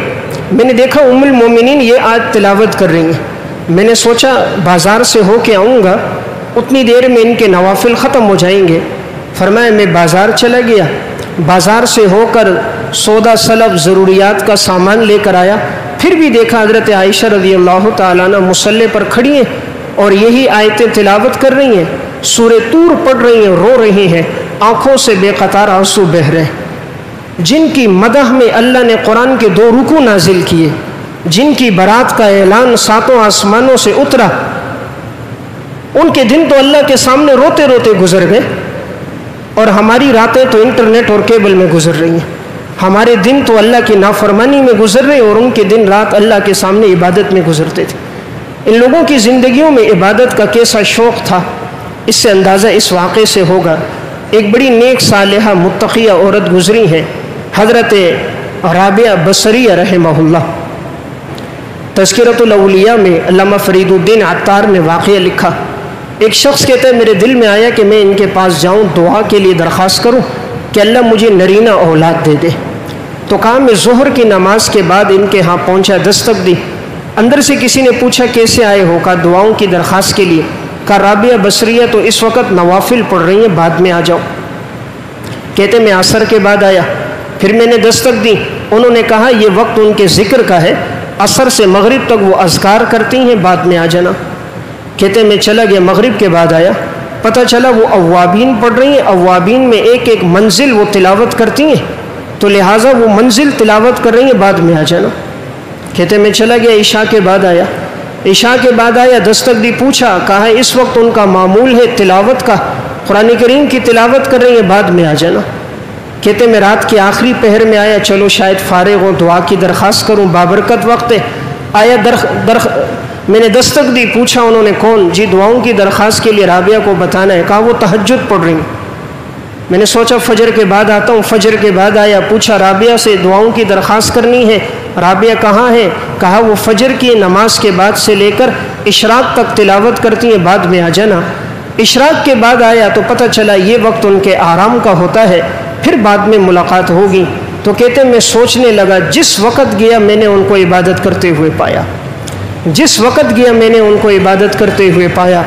میں نے دیکھا ام المومنین یہ آیت تلاوت کر رہی ہیں، میں نے سوچا بازار سے ہو کے آؤں گا، اتنی دیر میں ان کے نوافل ختم ہو جائیں گے۔ فرمایا میں بازار چلا گیا، بازار سے ہو کر سودا سلب ضروریات کا سامان لے کر آیا، پھر بھی دیکھا حضرت عائشہ رضی اللہ تعالیٰ عنہ مصلی پر کھڑی ہیں اور یہی آیتیں تلاوت کر رہی ہیں، سورہ طور پڑھ رہی ہیں، رو رہی ہیں، آنکھوں سے بے قطار آنسو بہہ رہے ہیں۔ جن کی مدح میں اللہ نے قرآن کے 2 رکوع نازل کیے، جن کی برات کا اعلان 7 آسمانوں سے اترا، ان کے دن تو اللہ کے سامنے روتے روتے گزر گئے، اور ہماری راتیں تو انٹرنیٹ اور کیبل میں گزر رہی ہیں۔ ہمارے دن تو اللہ کی نافرمانی میں گزر رہے اور ان کے دن رات اللہ کے سامنے عبادت میں گزرتے تھے۔ ان لوگوں کی زندگیوں میں عبادت کا کیسا شوق تھا، اس سے اندازہ اس واقعے سے ہوگا۔ ایک بڑی نیک صالحہ متقیہ عورت گزری ہیں، حضرت رابعہ بصریہ رحمہ اللہ۔ تذکرۃ الاولیاء میں علامہ فرید الدین عطار نے واقعہ لکھا، ایک شخص کہتا ہے میرے دل میں آیا کہ میں ان کے پاس جاؤں، دعا کے لیے درخواست کروں کہ اللہ مجھے نرینہ اولاد دے دے۔ تو کہا میں ظہر کی نماز کے بعد ان کے ہاں پہنچا، دستک دی، اندر سے کسی نے پوچھا کیسے آئے ہو؟ کہا دعاؤں کی درخواست کے لیے۔ کہا رابعہ بصریہ تو اس وقت نوافل پڑھ رہی ہیں، بعد میں آ جاؤ۔ کہتے میں عصر کے بعد آیا، پھر میں نے دستک دی، انہوں نے کہا یہ وقت ان کے ذکر کا ہے، عصر سے مغرب تک وہ اذکار کرتی ہیں، بعد میں آ جانا۔ کہتے میں چلا گیا، مغرب کے بعد آیا، پتہ چلا وہ اوابین پڑھ رہی ہیں، اوابین میں ایک ایک منزل وہ تلاوت کرتی ہیں، تو لہٰذا وہ منزل تلاوت کر رہی ہیں، بعد میں آ جانا۔ کہتے میں چلا گیا، عشاء کے بعد آیا، عشاء کے بعد آیا، دستک دی، پوچھا، کہا اس وقت ان کا معمول ہے تلاوت کا، قرآن کریم کی تلاوت کر رہی ہیں، بعد میں آ جانا۔ کہتے میں رات کے آخری پہر میں آیا، چلو شاید فارغ ہوں، دعا کی درخواست کروں، بابرکت وقت ہے، آیا میں نے دستک دی، پوچھا انہوں نے کون؟ جی دعاؤں کی درخواست کے لیے رابعہ کو بتانا ہے۔ کہا وہ تہجد پڑھ رہی ہیں۔ میں نے سوچا فجر کے بعد آتا ہوں، فجر کے بعد آیا، پوچھا رابعہ سے دعاؤں کی درخواست کرنی ہے، رابعہ کہاں ہے؟ کہا وہ فجر کی نماز کے بعد سے لے کر اشراق تک تلاوت کرتی ہیں، بعد میں آ جانا۔ اشراق کے بعد آیا تو پتہ چلا یہ وقت ان کے آرام کا ہوتا ہے، پھر بعد میں ملاقات ہوگی۔ تو کہتے میں سوچنے لگا، جس وقت گیا میں نے ان کو عبادت کرتے ہوئے پایا، جس وقت گیا میں نے ان کو عبادت کرتے ہوئے پایا۔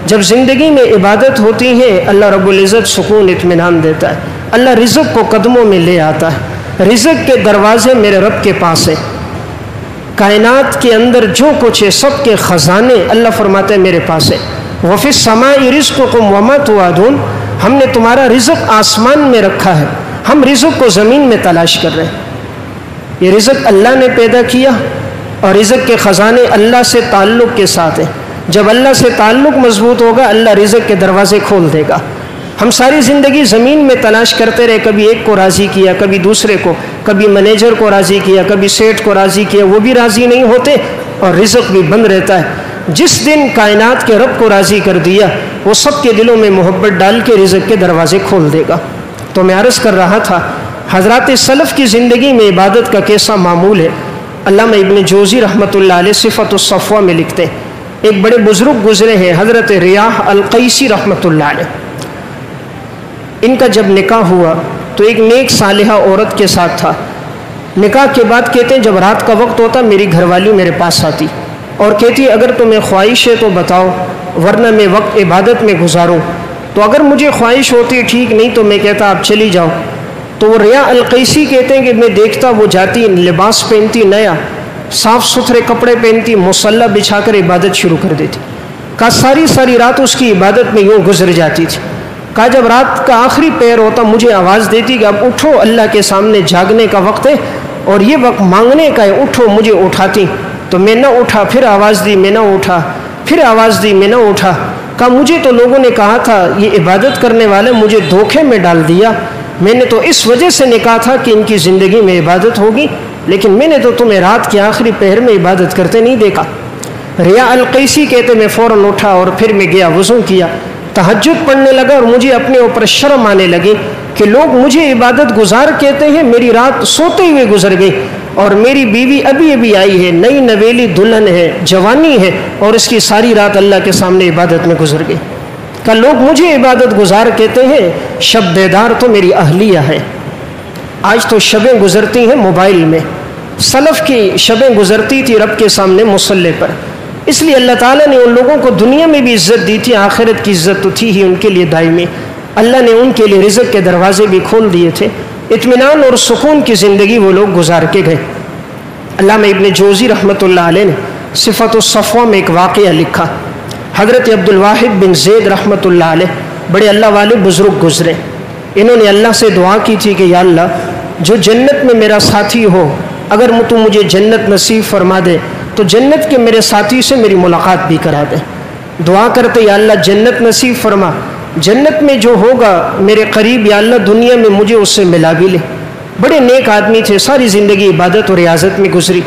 جب زندگی میں عبادت ہوتی ہے اللہ رب العزت سکون اطمینان دیتا ہے، اللہ رزق کو قدموں میں لے آتا ہے۔ رزق کے دروازے میرے رب کے پاس ہے، کائنات کے اندر جو کچھ ہے سب کے خزانے اللہ فرماتے ہیں میرے پاس ہے۔ وَفِي السَّمَاءِ رِزْقُكُمْ وَمَا تُوعَدُونَ، ہم نے تمہارا رزق آسمان میں رکھا ہے، ہم رزق کو زمین میں تلاش کر رہے ہیں۔ یہ رزق اللہ نے پیدا کیا اور رزق کے خزانے اللہ سے تعلق کے ساتھ ہیں۔ جب اللہ سے تعلق مضبوط ہوگا اللہ رزق کے دروازے کھول دے گا۔ ہم ساری زندگی زمین میں تلاش کرتے رہے، کبھی ایک کو راضی کیا، کبھی دوسرے کو، کبھی مینیجر کو راضی کیا، کبھی سیٹ کو راضی کیا، وہ بھی راضی نہیں ہوتے اور رزق بھی بند رہتا ہے۔ جس دن کائنات کے رب کو راضی کر دیا وہ سب کے دلوں میں محبت ڈال کے رزق کے دروازے کھول دے گا۔ تو میں عرض کر رہا تھا حضرات سلف کی زندگی میں عبادت کا کیسا معمول ہے۔ علامہ ابن جوزی رحمۃ اللہ علیہ صفۃ الصفوہ میں لکھتے ہیں، ایک بڑے بزرگ گزرے ہیں حضرت ریاح القیسی رحمۃ اللہ علیہ، ان کا جب نکاح ہوا تو ایک نیک صالحہ عورت کے ساتھ تھا۔ نکاح کے بعد کہتے ہیں جب رات کا وقت ہوتا میری گھر والی میرے پاس آتی اور کہتی اگر تمہیں خواہش ہے تو بتاؤ ورنہ میں وقت عبادت میں گزاروں۔ تو اگر مجھے خواہش ہوتی ٹھیک، نہیں تو میں کہتا آپ چلی جاؤ۔ تو وہ ریاح القیسی کہتے ہیں کہ میں دیکھتا وہ جاتی لباس پہنتی نیا، صاف ستھرے کپڑے پہنتی، مصلی بچھا کر عبادت شروع کر دیتی۔ کہا ساری رات اس کی عبادت میں یوں گزر جاتی تھی۔ کہا جب رات کا آخری پہر ہوتا مجھے آواز دیتی کہ اب اٹھو، اللہ کے سامنے جاگنے کا وقت ہے اور یہ وقت مانگنے کا ہے، اٹھو، مجھے اٹھاتی تو میں نہ اٹھا، پھر آواز دی میں نہ اٹھا، پھر آواز دی میں نہ اٹھا۔ کہا مجھے تو لوگوں نے کہا تھا یہ عبادت کرنے والے مجھے دھوکے میں ڈال دیا، میں نے تو اس وجہ سے نکاح تھا کہ ان کی زندگی میں عبادت ہوگی، لیکن میں نے تو تمہیں رات کے آخری پہر میں عبادت کرتے نہیں دیکھا۔ ریاح القیسی کہتے میں فوراً اٹھا اور پھر میں گیا وضو کیا، تہجد پڑھنے لگا اور مجھے اپنے اوپر شرم آنے لگی کہ لوگ مجھے عبادت گزار کہتے ہیں، میری رات سوتے ہوئے گزر گئی اور میری بیوی ابھی آئی ہے، نئی نویلی دلہن ہے، جوانی ہے اور اس کی ساری رات اللہ کے سامنے عبادت میں گزر گئی۔ کہ لوگ مجھے عبادت گزار کہتے ہیں، شب بیدار تو میری اہلیہ ہے۔ آج تو شبیں گزرتی ہیں موبائل میں، سلف کی شبیں گزرتی تھی رب کے سامنے مصلی پر۔ اس لیے اللہ تعالیٰ نے ان لوگوں کو دنیا میں بھی عزت دی تھی، آخرت کی عزت تو تھی ہی ان کے لیے دائمی۔ اللہ نے ان کے لیے رزق کے دروازے بھی کھول دیے تھے، اطمینان اور سکون کی زندگی وہ لوگ گزار کے گئے۔ علامہ ابن جوزی رحمۃ اللہ علیہ نے صفۃ الصفوہ میں ایک واقعہ لکھا۔ حضرت عبد الواحد بن زید رحمۃ اللہ علیہ بڑے اللہ والے بزرگ گزرے، انہوں نے اللہ سے دعا کی تھی کہ یا اللہ جو جنت میں میرا ساتھی ہو اگر تو مجھے جنت نصیب فرما دے تو جنت کے میرے ساتھی سے میری ملاقات بھی کرا دے۔ دعا کرتے یا اللہ جنت نصیب فرما، جنت میں جو ہوگا میرے قریب یا اللہ دنیا میں مجھے اس سے ملا بھی لے۔ بڑے نیک آدمی تھے، ساری زندگی عبادت اور ریاضت میں گزری۔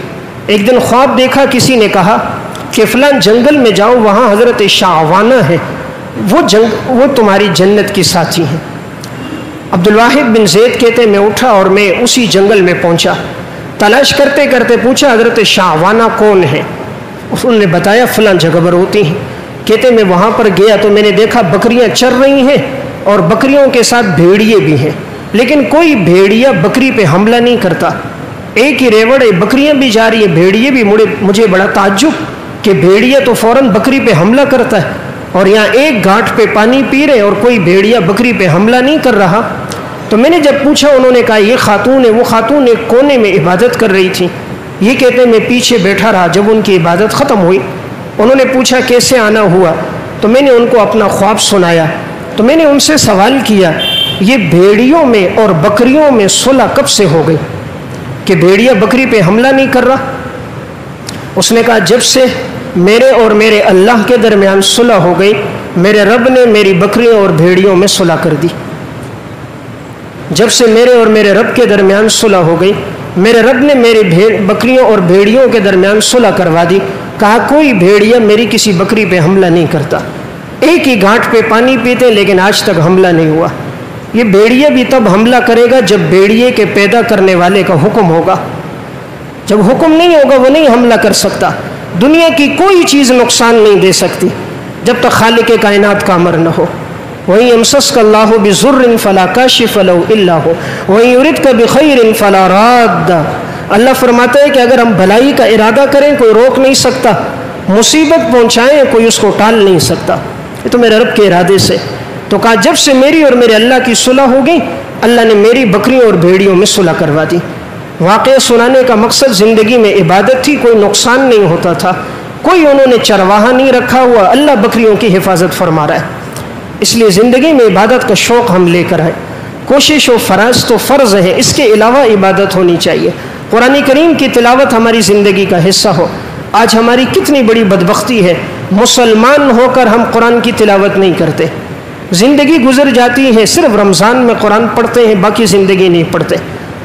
ایک دن خواب دیکھا، کسی نے کہا کہ فلاں جنگل میں جاؤ وہاں حضرت شعوانہ ہے، وہ تمہاری جنت کی ساتھی ہیں۔ عبد الواحد بن زید کہتے میں اٹھا اور میں اسی جنگل میں پہنچا، تلاش کرتے کرتے پوچھا حضرت شعوانہ کون ہے؟ انہوں نے بتایا فلاں جگہ پر ہوتی ہیں۔ کہتے میں وہاں پر گیا تو میں نے دیکھا بکریاں چر رہی ہیں اور بکریوں کے ساتھ بھیڑیے بھی ہیں، لیکن کوئی بھیڑیا بکری پہ حملہ نہیں کرتا، ایک ہی ریوڑ ہے، بکریاں بھی جا رہی ہیں، بھیڑیے بھی مڑے۔ مجھے بڑا تعجب کہ بھیڑیا تو فوراً بکری پہ حملہ کرتا ہے اور یہاں ایک گھاٹ پہ پانی پی رہے اور کوئی بھیڑیا بکری پہ حملہ نہیں کر رہا۔ تو میں نے جب پوچھا انہوں نے کہا یہ خاتون ہے، وہ خاتون ایک کونے میں عبادت کر رہی تھی۔ یہ کہتے میں پیچھے بیٹھا رہا، جب ان کی عبادت ختم ہوئی انہوں نے پوچھا کیسے آنا ہوا، تو میں نے ان کو اپنا خواب سنایا۔ تو میں نے ان سے سوال کیا یہ بھیڑیوں میں اور بکریوں میں صلح کب سے ہو گئی کہ بھیڑیا بکری پہ حملہ نہیں کر رہا؟ اس نے کہا جب سے میرے اور میرے اللہ کے درمیان صلح ہو گئی میرے رب نے میری بکریوں اور بھیڑیوں میں صلح کر دی۔ جب سے میرے اور میرے رب کے درمیان صلح ہو گئی، میرے رب نے میری بکریوں اور بھیڑیوں کے درمیان صلح کروا دی۔ کہا کوئی بھیڑیا میری کسی بکری پہ حملہ نہیں کرتا، ایک ہی گھاٹ پہ پانی پیتے لیکن آج تک حملہ نہیں ہوا۔ یہ بھیڑیا بھی تب حملہ کرے گا جب بھیڑیے کے پیدا کرنے والے کا حکم ہوگا، جب حکم نہیں ہوگا وہ نہیں حملہ کر سکتا۔ دنیا کی کوئی چیز نقصان نہیں دے سکتی جب تک خالق کائنات کا امر نہ ہو۔ وَإِن يَمْسَسْكَ اللَّهُ بِضُرٍّ فَلَا كَاشِفَ لَهُ إِلَّا هُوَ وَإِن يُرِدْكَ بِخَيْرٍ فَلَا رَادَّ۔ اللہ فرماتا ہے کہ اگر ہم بھلائی کا ارادہ کریں کوئی روک نہیں سکتا، مصیبت پہنچائیں کوئی اس کو ٹال نہیں سکتا، یہ تو میرے رب کے ارادے سے۔ تو کہا جب سے میری اور میرے اللہ کی صلح ہو گئی، اللہ نے میری بکریوں اور بھیڑیوں میں صلح کروا دی۔ واقعہ سنانے کا مقصد زندگی میں عبادت تھی، کوئی نقصان نہیں ہوتا تھا، کوئی انہوں نے چرواہا نہیں رکھا ہوا، اللہ بکریوں کی حفاظت فرما رہا ہے۔ اس لیے زندگی میں عبادت کا شوق ہم لے کر آئے۔ کوشش و فرائض تو فرض ہے، اس کے علاوہ عبادت ہونی چاہیے۔ قرآن کریم کی تلاوت ہماری زندگی کا حصہ ہو۔ آج ہماری کتنی بڑی بدبختی ہے، مسلمان ہو کر ہم قرآن کی تلاوت نہیں کرتے، زندگی گزر جاتی ہے، صرف رمضان میں قرآن پڑھتے ہیں، باقی زندگی نہیں پڑھتے۔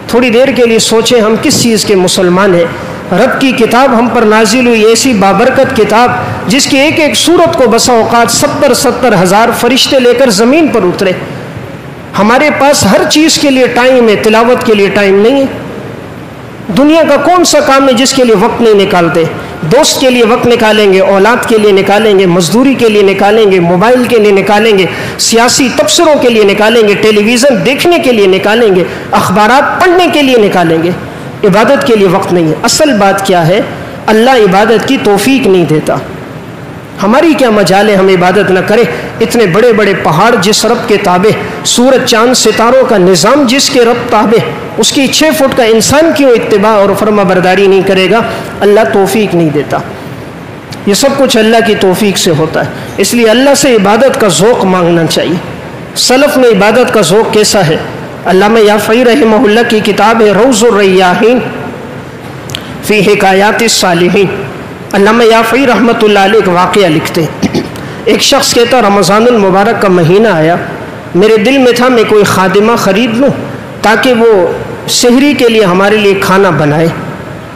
تھوڑی دیر کے لیے سوچیں ہم کس چیز کے مسلمان ہیں۔ رب کی کتاب ہم پر نازل ہوئی، ایسی بابرکت کتاب جس کی ایک ایک سورت کو بسا اوقات 70 ہزار فرشتے لے کر زمین پر اترے۔ ہمارے پاس ہر چیز کے لیے ٹائم ہے، تلاوت کے لیے ٹائم نہیں ہے۔ دنیا کا کون سا کام ہے جس کے لیے وقت نہیں نکالتے؟ دوست کے لیے وقت نکالیں گے، اولاد کے لیے نکالیں گے، مزدوری کے لیے نکالیں گے، موبائل کے لیے نکالیں گے، سیاسی تبصروں کے لیے نکالیں گے، ٹیلی ویژن دیکھنے کے لیے نکالیں گے، اخبارات پڑھنے کے لیے نکالیں گے، عبادت کے لیے وقت نہیں ہے۔ اصل بات کیا ہے؟ اللہ عبادت کی توفیق نہیں دیتا۔ ہماری کیا مجال ہے ہم عبادت نہ کریں؟ اتنے بڑے بڑے پہاڑ جس رب کے تابع، سورج چاند ستاروں کا نظام جس کے رب تابع، اس کی 6 فٹ کا انسان کیوں اتباع اور فرما برداری نہیں کرے گا؟ اللہ توفیق نہیں دیتا۔ یہ سب کچھ اللہ کی توفیق سے ہوتا ہے، اس لیے اللہ سے عبادت کا ذوق مانگنا چاہیے۔ سلف میں عبادت کا ذوق کیسا ہے؟ علامہ یافعی رحمہ اللہ کی کتاب ہے روض الریاحین فی حکایات الصالحین۔ علامہ یافعی رحمۃ اللہ علیہ ایک واقعہ لکھتے ہیں۔ ایک شخص کہتا رمضان المبارک کا مہینہ آیا، میرے دل میں تھا میں کوئی خادمہ خرید لوں تاکہ وہ سحری کے لیے ہمارے لیے کھانا بنائے۔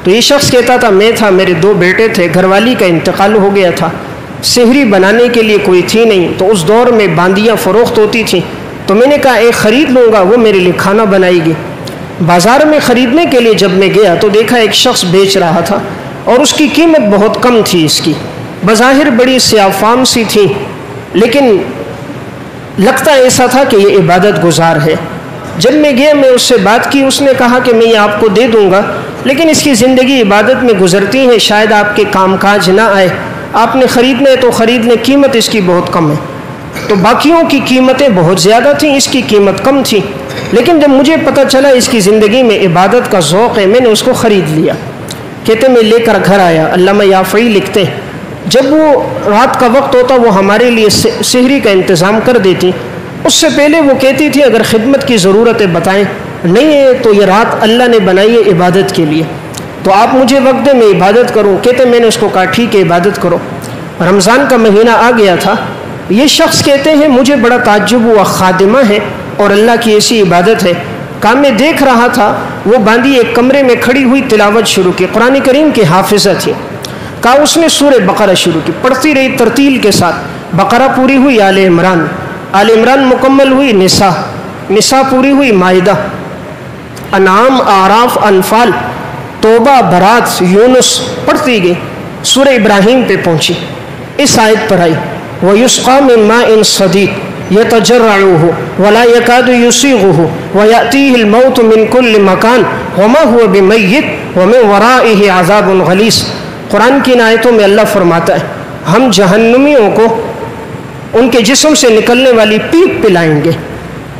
تو یہ شخص کہتا تھا میں تھا، میرے 2 بیٹے تھے، گھر والی کا انتقال ہو گیا تھا، سحری بنانے کے لیے کوئی تھی نہیں، تو اس دور میں باندیاں فروخت ہوتی تھیں، تو میں نے کہا ایک خرید لوں گا، وہ میرے لیے کھانا بنائے گی۔ بازار میں خریدنے کے لیے جب میں گیا تو دیکھا ایک شخص بیچ رہا تھا اور اس کی قیمت بہت کم تھی، اس کی بظاہر بڑی سیافام سی تھی، لیکن لگتا ایسا تھا کہ یہ عبادت گزار ہے۔ جب میں گیا میں اس سے بات کی، اس نے کہا کہ میں یہ آپ کو دے دوں گا لیکن اس کی زندگی عبادت میں گزرتی ہے، شاید آپ کے کام کاج نہ آئے، آپ نے خریدنا ہے تو خرید لیں، قیمت اس کی بہت کم ہے۔ تو باقیوں کی قیمتیں بہت زیادہ تھیں، اس کی قیمت کم تھی، لیکن جب مجھے پتہ چلا اس کی زندگی میں عبادت کا ذوق ہے، میں نے اس کو خرید لیا۔ کہتے میں لے کر گھر آیا۔ علامہ یافعی لکھتے ہیں جب وہ رات کا وقت ہوتا وہ ہمارے لیے سحری کا انتظام کر دیتی، اس سے پہلے وہ کہتی تھی اگر خدمت کی ضرورت ہے بتائیں، نہیں ہے تو یہ رات اللہ نے بنائی ہے عبادت کے لیے، تو آپ مجھے وقت دیں میں عبادت کروں۔ کہتے میں نے اس کو کہا ٹھیک ہے عبادت کرو۔ رمضان کا مہینہ آ گیا تھا، یہ شخص کہتے ہیں مجھے بڑا تعجب ہوا، خادمہ ہے اور اللہ کی ایسی عبادت ہے۔ کہا میں دیکھ رہا تھا وہ باندھی ایک کمرے میں کھڑی ہوئی تلاوت شروع کی، قرآن کریم کی حافظہ تھی۔ کہا اس نے سورہ بقرہ شروع کی، پڑھتی رہی ترتیل کے ساتھ، بقرہ پوری ہوئی آل عمران، آل عمران مکمل ہوئی نساء، نساء پوری ہوئی مائدہ، انعام، اعراف، انفال، توبہ، برات، یونس، پڑھتی گئی، سورہ ابراہیم پہ پہنچی، اس آیت پر آئی وَيُسْقَى مِن مَاءٍ صَدِيدٍ يَتَجَرَّعُهُ وَلَا يَكَادُ يُسِيغُهُ وَيَأْتِيهِ الْمَوْتُ مِن كُلِّ مَكَانٍ وَمَا هُوَ بِمَيِّتٍ وَمِن وَرَائِهِ عَذَابٌ غَلِيظٌ۔ قرآن کی ان آیتوں میں اللہ فرماتا ہے ہم جہنمیوں کو ان کے جسم سے نکلنے والی پیپ پلائیں گے،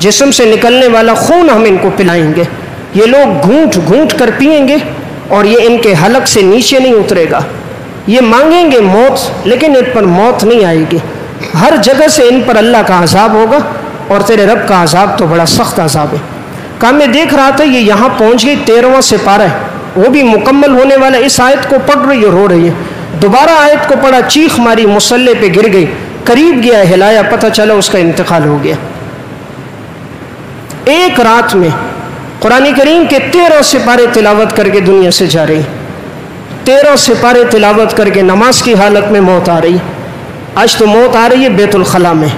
جسم سے نکلنے والا خون ہم ان کو پلائیں گے، یہ لوگ گھونٹ گھونٹ کر پئیں گے اور یہ ان کے حلق سے نیچے نہیں اترے گا، یہ مانگیں گے موت لیکن ان پر موت نہیں آئے گی، ہر جگہ سے ان پر اللہ کا عذاب ہوگا اور تیرے رب کا عذاب تو بڑا سخت عذاب ہے۔ کہا میں دیکھ رہا تھا یہ یہاں پہنچ گئی، 13واں سپارہ ہے، وہ بھی مکمل ہونے والا، اس آیت کو پڑھ رہی ہے، رو رہی ہے، دوبارہ آیت کو پڑھا، چیخ ماری، مصلے پہ گر گئی، قریب گیا ہلایا، پتہ چلا اس کا انتقال ہو گیا۔ ایک رات میں قرآن کریم کے 13 سپارے تلاوت کر کے دنیا سے جا رہی، 13 سپارے تلاوت کر کے نماز کی حالت میں موت آ رہی۔ آج تو موت آ رہی ہے بیت الخلا میں،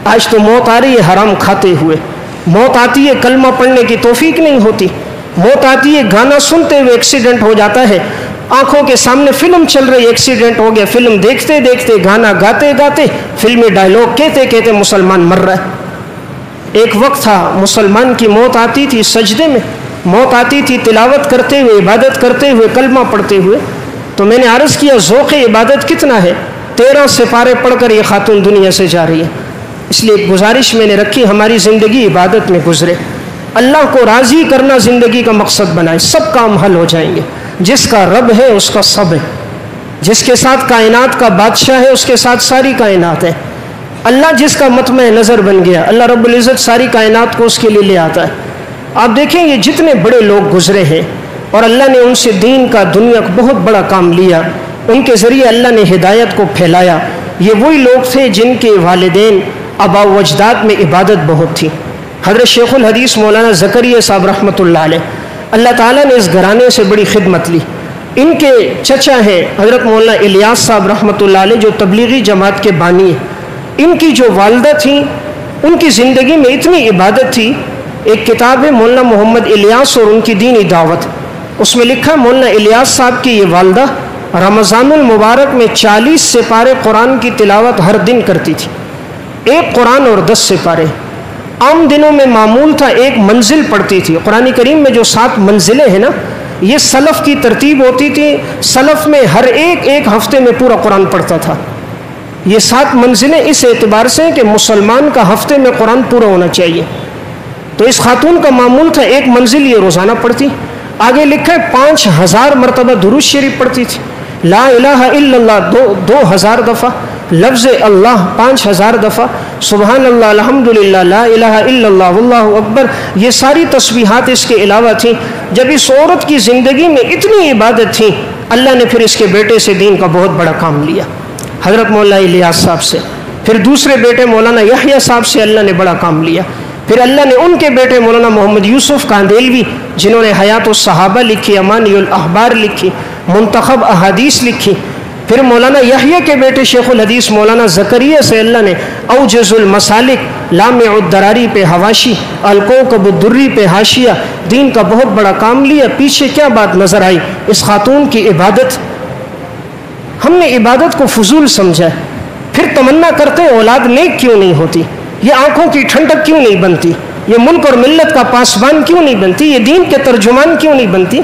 آج تو موت آ رہی ہے حرام کھاتے ہوئے، موت آتی ہے کلمہ پڑھنے کی توفیق نہیں ہوتی، موت آتی ہے گانا سنتے ہوئے ایکسیڈنٹ ہو جاتا ہے، آنکھوں کے سامنے فلم چل رہی، ایکسیڈنٹ ہو گیا، فلم دیکھتے دیکھتے گانا گاتے گاتے فلمی ڈائلاگ کہتے کہتے مسلمان مر رہا ہے۔ ایک وقت تھا مسلمان کی موت آتی تھی سجدے میں، موت آتی تھی تلاوت کرتے ہوئے، عبادت کرتے ہوئے، کلمہ پڑھتے ہوئے۔ تو میں نے عرض کیا ذوق عبادت کتنا ہے، 13 سپارے پڑھ کر یہ خاتون دنیا سے جا رہی ہے۔ اس لیے گزارش میں نے رکھی ہماری زندگی عبادت میں گزرے، اللہ کو راضی کرنا زندگی کا مقصد بنائے، سب کام حل ہو جائیں گے۔ جس کا رب ہے اس کا سب ہے، جس کے ساتھ کائنات کا بادشاہ ہے اس کے ساتھ ساری کائنات ہے۔ اللہ جس کا مطمع نظر بن گیا، اللہ رب العزت ساری کائنات کو اس کے لیے لے آتا ہے۔ آپ دیکھیں یہ جتنے بڑے لوگ گزرے ہیں اور اللہ نے ان سے دین کا دنیا کا بہت بڑا کام لیا، ان کے ذریعے اللہ نے ہدایت کو پھیلایا۔ یہ وہی لوگ تھے جن کے والدین آباء و اجداد میں عبادت بہت تھی۔ حضرت شیخ الحدیث مولانا زکریا صاحب رحمۃ اللہ علیہ، اللہ تعالیٰ نے اس گھرانے سے بڑی خدمت لی۔ ان کے چچا ہیں حضرت مولانا الیاس صاحب رحمۃ اللہ علیہ جو تبلیغی جماعت کے بانی ہیں۔ ان کی جو والدہ تھیں ان کی زندگی میں اتنی عبادت تھی، ایک کتاب ہے مولانا محمد الیاس اور ان کی دینی دعوت، اس میں لکھا مولانا الیاس صاحب کی یہ والدہ رمضان المبارک میں 40 سپارے قرآن کی تلاوت ہر دن کرتی تھی، ایک قرآن اور 10 سپارے۔ عام دنوں میں معمول تھا ایک منزل پڑھتی تھی۔ قرآن کریم میں جو 7 منزلیں ہیں نا، یہ سلف کی ترتیب ہوتی تھی، سلف میں ہر ایک ہفتے میں پورا قرآن پڑھتا تھا۔ یہ 7 منزلیں اس اعتبار سے کہ مسلمان کا ہفتے میں قرآن پورا ہونا چاہیے، تو اس خاتون کا معمول تھا ایک منزل یہ روزانہ پڑھتی۔ آگے لکھا ہے 5000 مرتبہ درود شریف پڑھتی تھی، لا الہ الا اللہ 2000 دفعہ، لفظ اللہ 5000 دفعہ، سبحان اللہ الحمدللہ لا الہ الا اللہ واللہ اکبر، یہ ساری تسبیحات اس کے علاوہ تھیں۔ جب اس عورت کی زندگی میں اتنی عبادت تھی، اللہ نے پھر اس کے بیٹے سے دین کا بہت بڑا کام لیا، حضرت مولانا الیاس صاحب سے۔ پھر دوسرے بیٹے مولانا یحییٰ صاحب سے اللہ نے بڑا کام لیا۔ پھر اللہ نے ان کے بیٹے مولانا محمد یوسف کاندیلوی جنہوں نے حیات الصحابہ لکھی، امانی الاحبار لکھی، منتخب احادیث لکھی۔ پھر مولانا یحییٰ کے بیٹے شیخ الحدیث مولانا زکریا سے اللہ نے اوجز المسالک، لامع الدراری پہ حواشی، الکوکب الدری پہ حاشیہ، دین کا بہت بڑا کام لیا۔ پیچھے کیا بات نظر آئی؟ اس خاتون کی عبادت۔ ہم نے عبادت کو فضول سمجھا ہے، پھر تمنا کرتے اولاد نیک کیوں نہیں ہوتی، یہ آنکھوں کی ٹھنڈک کیوں نہیں بنتی، یہ ملک اور ملت کا پاسبان کیوں نہیں بنتی، یہ دین کے ترجمان کیوں نہیں بنتی؟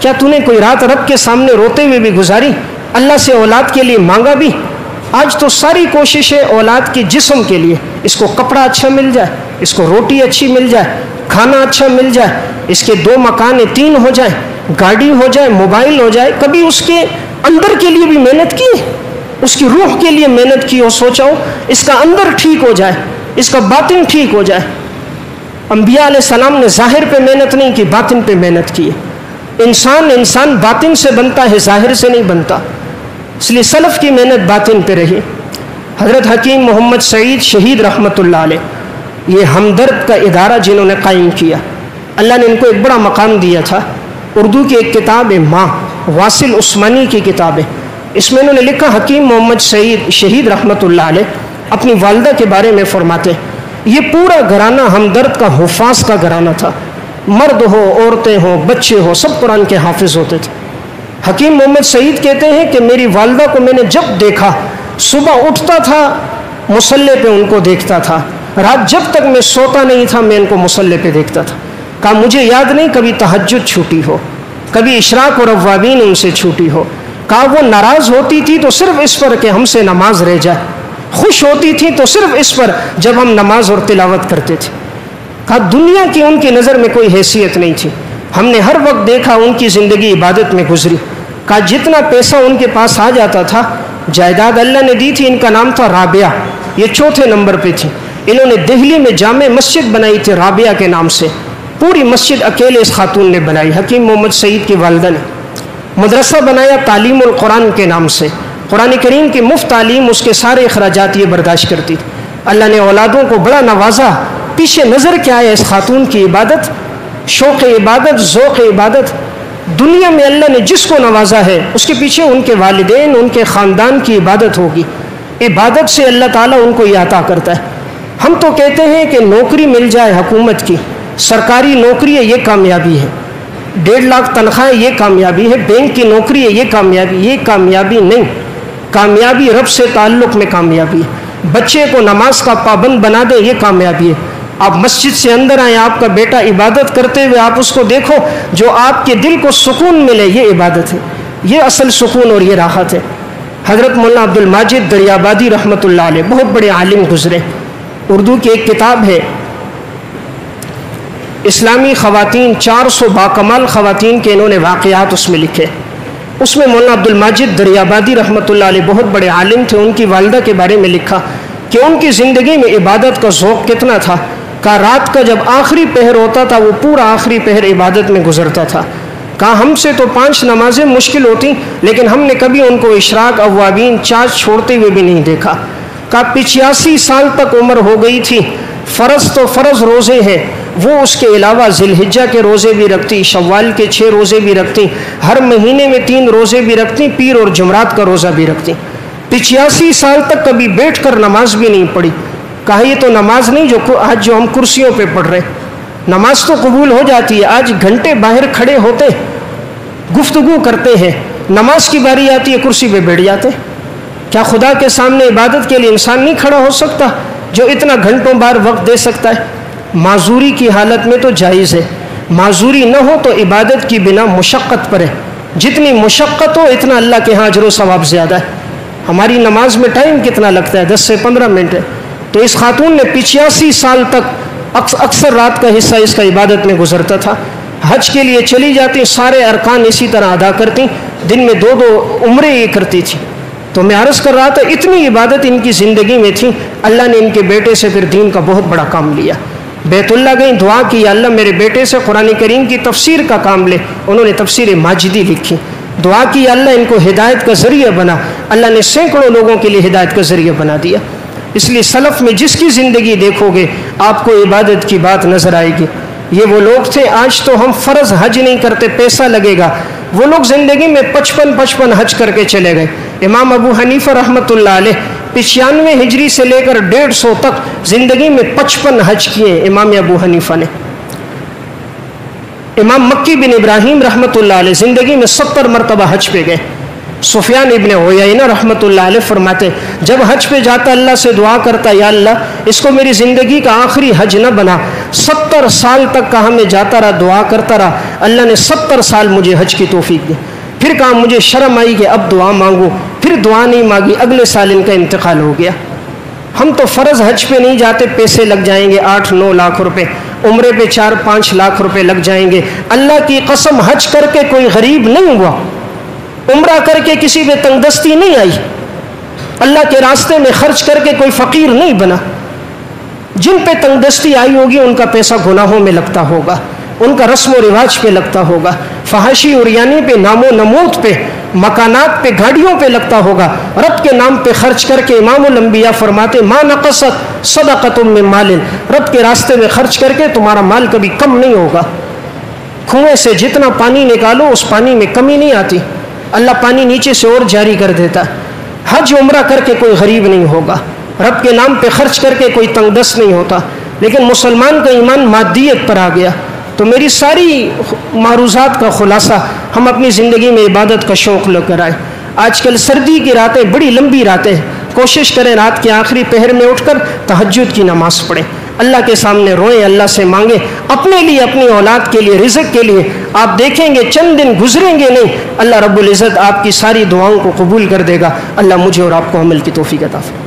کیا تو نے کوئی رات رب کے سامنے روتے ہوئے بھی گزاری، اللہ سے اولاد کے لیے مانگا بھی؟ آج تو ساری کوشش ہے اولاد کے جسم کے لیے، اس کو کپڑا اچھا مل جائے، اس کو روٹی اچھی مل جائے، کھانا اچھا مل جائے، اس کے 2 مکان 3 ہو جائیں، گاڑی ہو جائے، موبائل ہو جائے۔ کبھی اس کے اندر کے لیے بھی محنت کی، اس کی روح کے لیے محنت کی اور سوچا ہو اس کا اندر ٹھیک ہو جائے، اس کا باطن ٹھیک ہو جائے۔ انبیاء علیہ السلام نے ظاہر پہ محنت نہیں کی، باطن پہ محنت کی۔ انسان باطن سے بنتا ہے، ظاہر سے نہیں بنتا، اس لیے سلف کی محنت باطن پہ رہی۔ حضرت حکیم محمد سعید شہید رحمۃ اللہ علیہ، یہ ہمدرد کا ادارہ جنہوں نے قائم کیا، اللہ نے ان کو ایک بڑا مقام دیا تھا۔ اردو کی ایک کتاب ہے ماں، واصل عثمانی کی کتاب ہے، اس میں انہوں نے لکھا حکیم محمد سعید شہید رحمۃ اللہ علیہ اپنی والدہ کے بارے میں فرماتے ہیں، یہ پورا گھرانہ ہمدرد کا حفاظ کا گھرانہ تھا، مرد ہو، عورتیں ہوں، بچے ہو، سب قرآن کے حافظ ہوتے تھے۔ حکیم محمد سعید کہتے ہیں کہ میری والدہ کو میں نے جب دیکھا، صبح اٹھتا تھا مصلے پہ ان کو دیکھتا تھا، رات جب تک میں سوتا نہیں تھا میں ان کو مصلے پہ دیکھتا تھا۔ کہا مجھے یاد نہیں کبھی تہجد چھوٹی ہو، کبھی اشراق اور اوابین ان سے چھوٹی ہو۔ کہا وہ ناراض ہوتی تھی تو صرف اس پر کہ ہم سے نماز رہ جائے، خوش ہوتی تھی تو صرف اس پر جب ہم نماز اور تلاوت کرتے تھے۔ کہا دنیا کی ان کی نظر میں کوئی حیثیت نہیں تھی، ہم نے ہر وقت دیکھا ان کی زندگی عبادت میں گزری۔ کہا جتنا پیسہ ان کے پاس آ جاتا تھا، جائیداد اللہ نے دی تھی، ان کا نام تھا رابعہ، یہ 4تھے نمبر پہ تھی۔ انہوں نے دہلی میں جامع مسجد بنائی تھی رابعہ کے نام سے، پوری مسجد اکیلے اس خاتون نے بنائی، حکیم محمد سعید کی والدہ نے۔ مدرسہ بنایا تعلیم القرآن کے نام سے، قرآن کریم کی مفت تعلیم، اس کے سارے اخراجات یہ برداشت کرتی تھی۔ اللہ نے اولادوں کو بڑا نوازا، پیچھے نظر کیا ہے اس خاتون کی عبادت، شوق عبادت، ذوق عبادت۔ دنیا میں اللہ نے جس کو نوازا ہے اس کے پیچھے ان کے والدین، ان کے خاندان کی عبادت ہوگی۔ عبادت سے اللہ تعالیٰ ان کو یہ عطا کرتا ہے۔ ہم تو کہتے ہیں کہ نوکری مل جائے حکومت کی، سرکاری نوکری ہے، یہ کامیابی ہے، 1.5 لاکھ تنخواہ یہ کامیابی ہے، بینک کی نوکری ہے یہ کامیابی۔ یہ کامیابی نہیں، کامیابی رب سے تعلق میں کامیابی ہے۔ بچے کو نماز کا پابند بنا دیں، یہ کامیابی ہے۔ آپ مسجد سے اندر آئیں، آپ کا بیٹا عبادت کرتے ہوئے آپ اس کو دیکھو، جو آپ کے دل کو سکون ملے، یہ عبادت ہے، یہ اصل سکون اور یہ راحت ہے۔ حضرت مولانا عبد الماجد دریابادی رحمۃ اللہ علیہ بہت بڑے عالم گزرے۔ اردو کی ایک کتاب ہے اسلامی خواتین، 400 باکمال خواتین کے انہوں نے واقعات اس میں لکھے۔ اس میں مولانا عبد الماجد دریابادی رحمۃ اللہ علیہ بہت بڑے عالم تھے، ان کی والدہ کے بارے میں لکھا کہ ان کی زندگی میں عبادت کا ذوق کتنا تھا۔ کہا رات کا جب آخری پہر ہوتا تھا وہ پورا آخری پہر عبادت میں گزرتا تھا۔ کہا ہم سے تو 5 نمازیں مشکل ہوتی، لیکن ہم نے کبھی ان کو اشراق، اوابین، چاش چھوڑتے ہوئے بھی نہیں دیکھا۔ کہا 85 سال تک عمر ہو گئی تھی، فرض تو فرض روزے ہیں، وہ اس کے علاوہ ذی الحجہ کے روزے بھی رکھتی، شوال کے 6 روزے بھی رکھتی، ہر مہینے میں 3 روزے بھی رکھتی، پیر اور جمعرات کا روزہ بھی رکھتی۔ 85 سال تک کبھی بیٹھ کر نماز بھی نہیں پڑھی۔ کہا یہ تو نماز نہیں جو ہم کرسیوں پہ پڑھ رہے ہیں، نماز تو قبول ہو جاتی ہے، آج گھنٹے باہر کھڑے ہوتے گفتگو کرتے ہیں، نماز کی باری آتی ہے کرسی پہ بیٹھ جاتے۔ کیا خدا کے سامنے عبادت کے لیے انسان نہیں کھڑا ہو سکتا جو اتنا گھنٹوں بار وقت دے سکتا ہے؟ معذوری کی حالت میں تو جائز ہے، معذوری نہ ہو تو عبادت کی بنا مشقت پر ہے، جتنی مشقت ہو اتنا اللہ کے ہاں اجر و ثواب زیادہ ہے۔ ہماری نماز میں ٹائم کتنا لگتا ہے؟ 10 سے 15 منٹ ہے، تو اس خاتون نے 85 سال تک اکثر رات کا حصہ اس کا عبادت میں گزرتا تھا۔ حج کے لیے چلی جاتی، سارے ارکان اسی طرح ادا کرتی، دن میں 2 عمرے یہ کرتی تھی۔ تو میں عرض کر رہا تھا اتنی عبادت ان کی زندگی میں تھی، اللہ نے ان کے بیٹے سے پھر دین کا بہت بڑا کام لیا۔ بیت اللہ گئی، دعا کی اللہ میرے بیٹے سے قرآن کریم کی تفسیر کا کام لے، انہوں نے تفسیر ماجدی لکھی۔ دعا کی اللہ ان کو ہدایت کا ذریعہ بنا، اللہ نے سینکڑوں لوگوں کے لیے ہدایت کا ذریعہ بنا دیا۔ اس لیے سلف میں جس کی زندگی دیکھو گے آپ کو عبادت کی بات نظر آئے گی۔ یہ وہ لوگ تھے، آج تو ہم فرض حج نہیں کرتے، پیسہ لگے گا، وہ لوگ زندگی میں 55 حج کر کے چلے گئے۔ امام ابو حنیفہ رحمۃ اللہ علیہ 95 ہجری سے لے کر 150 تک زندگی میں 55 حج کیے امام ابو حنیفہ نے۔ امام مکی بن ابراہیم رحمۃ اللہ علیہ زندگی میں 70 مرتبہ حج پہ گئے۔ سفیان ابن عیینہ رحمۃ اللہ علیہ فرماتے جب حج پہ جاتا اللہ سے دعا کرتا یا اللہ اس کو میری زندگی کا آخری حج نہ بنا۔ 70 سال تک کہا میں جاتا رہا، دعا کرتا رہا، اللہ نے 70 سال مجھے حج کی توفیق دی۔ پھر کہا مجھے شرم آئی کہ اب دعا مانگوں، پھر دعا نہیں مانگی، اگلے سال ان کا انتقال ہو گیا۔ ہم تو فرض حج پہ نہیں جاتے، پیسے لگ جائیں گے 8-9 لاکھ روپے، عمرے پہ 4-5 لاکھ روپے لگ جائیں گے۔ اللہ کی قسم حج کر کے کوئی غریب نہیں ہوا، عمرہ کر کے کسی پہ تنگ دستی نہیں آئی، اللہ کے راستے میں خرچ کر کے کوئی فقیر نہیں بنا۔ جن پہ تنگ دستی آئی ہوگی ان کا پیسہ گناہوں میں لگتا ہوگا، ان کا رسم و رواج پہ لگتا ہوگا، فحاشی اور یعنی پہ، نام و نمود پہ، مکانات پہ، گاڑیوں پہ لگتا ہوگا۔ رب کے نام پہ خرچ کر کے امام الانبیاء فرماتے ما نقصت صدقۃ من مال، رب کے راستے میں خرچ کر کے تمہارا مال کبھی کم نہیں ہوگا۔ کنویں سے جتنا پانی نکالو اس پانی میں کمی نہیں آتی، اللہ پانی نیچے سے اور جاری کر دیتا۔ حج عمرہ کر کے کوئی غریب نہیں ہوگا، رب کے نام پہ خرچ کر کے کوئی تنگ دست نہیں ہوتا، لیکن مسلمان کا ایمان مادیت پر آ گیا۔ تو میری ساری معروضات کا خلاصہ ہم اپنی زندگی میں عبادت کا شوق لے کر آئے۔ آج کل سردی کی راتیں بڑی لمبی راتیں ہیں، کوشش کریں رات کے آخری پہر میں اٹھ کر تہجد کی نماز پڑھیں، اللہ کے سامنے روئیں، اللہ سے مانگیں اپنے لیے، اپنی اولاد کے لیے، رزق کے لیے۔ آپ دیکھیں گے چند دن گزریں گے نہیں، اللہ رب العزت آپ کی ساری دعاؤں کو قبول کر دے گا۔ اللہ مجھے اور آپ کو عمل کی توفیق عطا فرمائے۔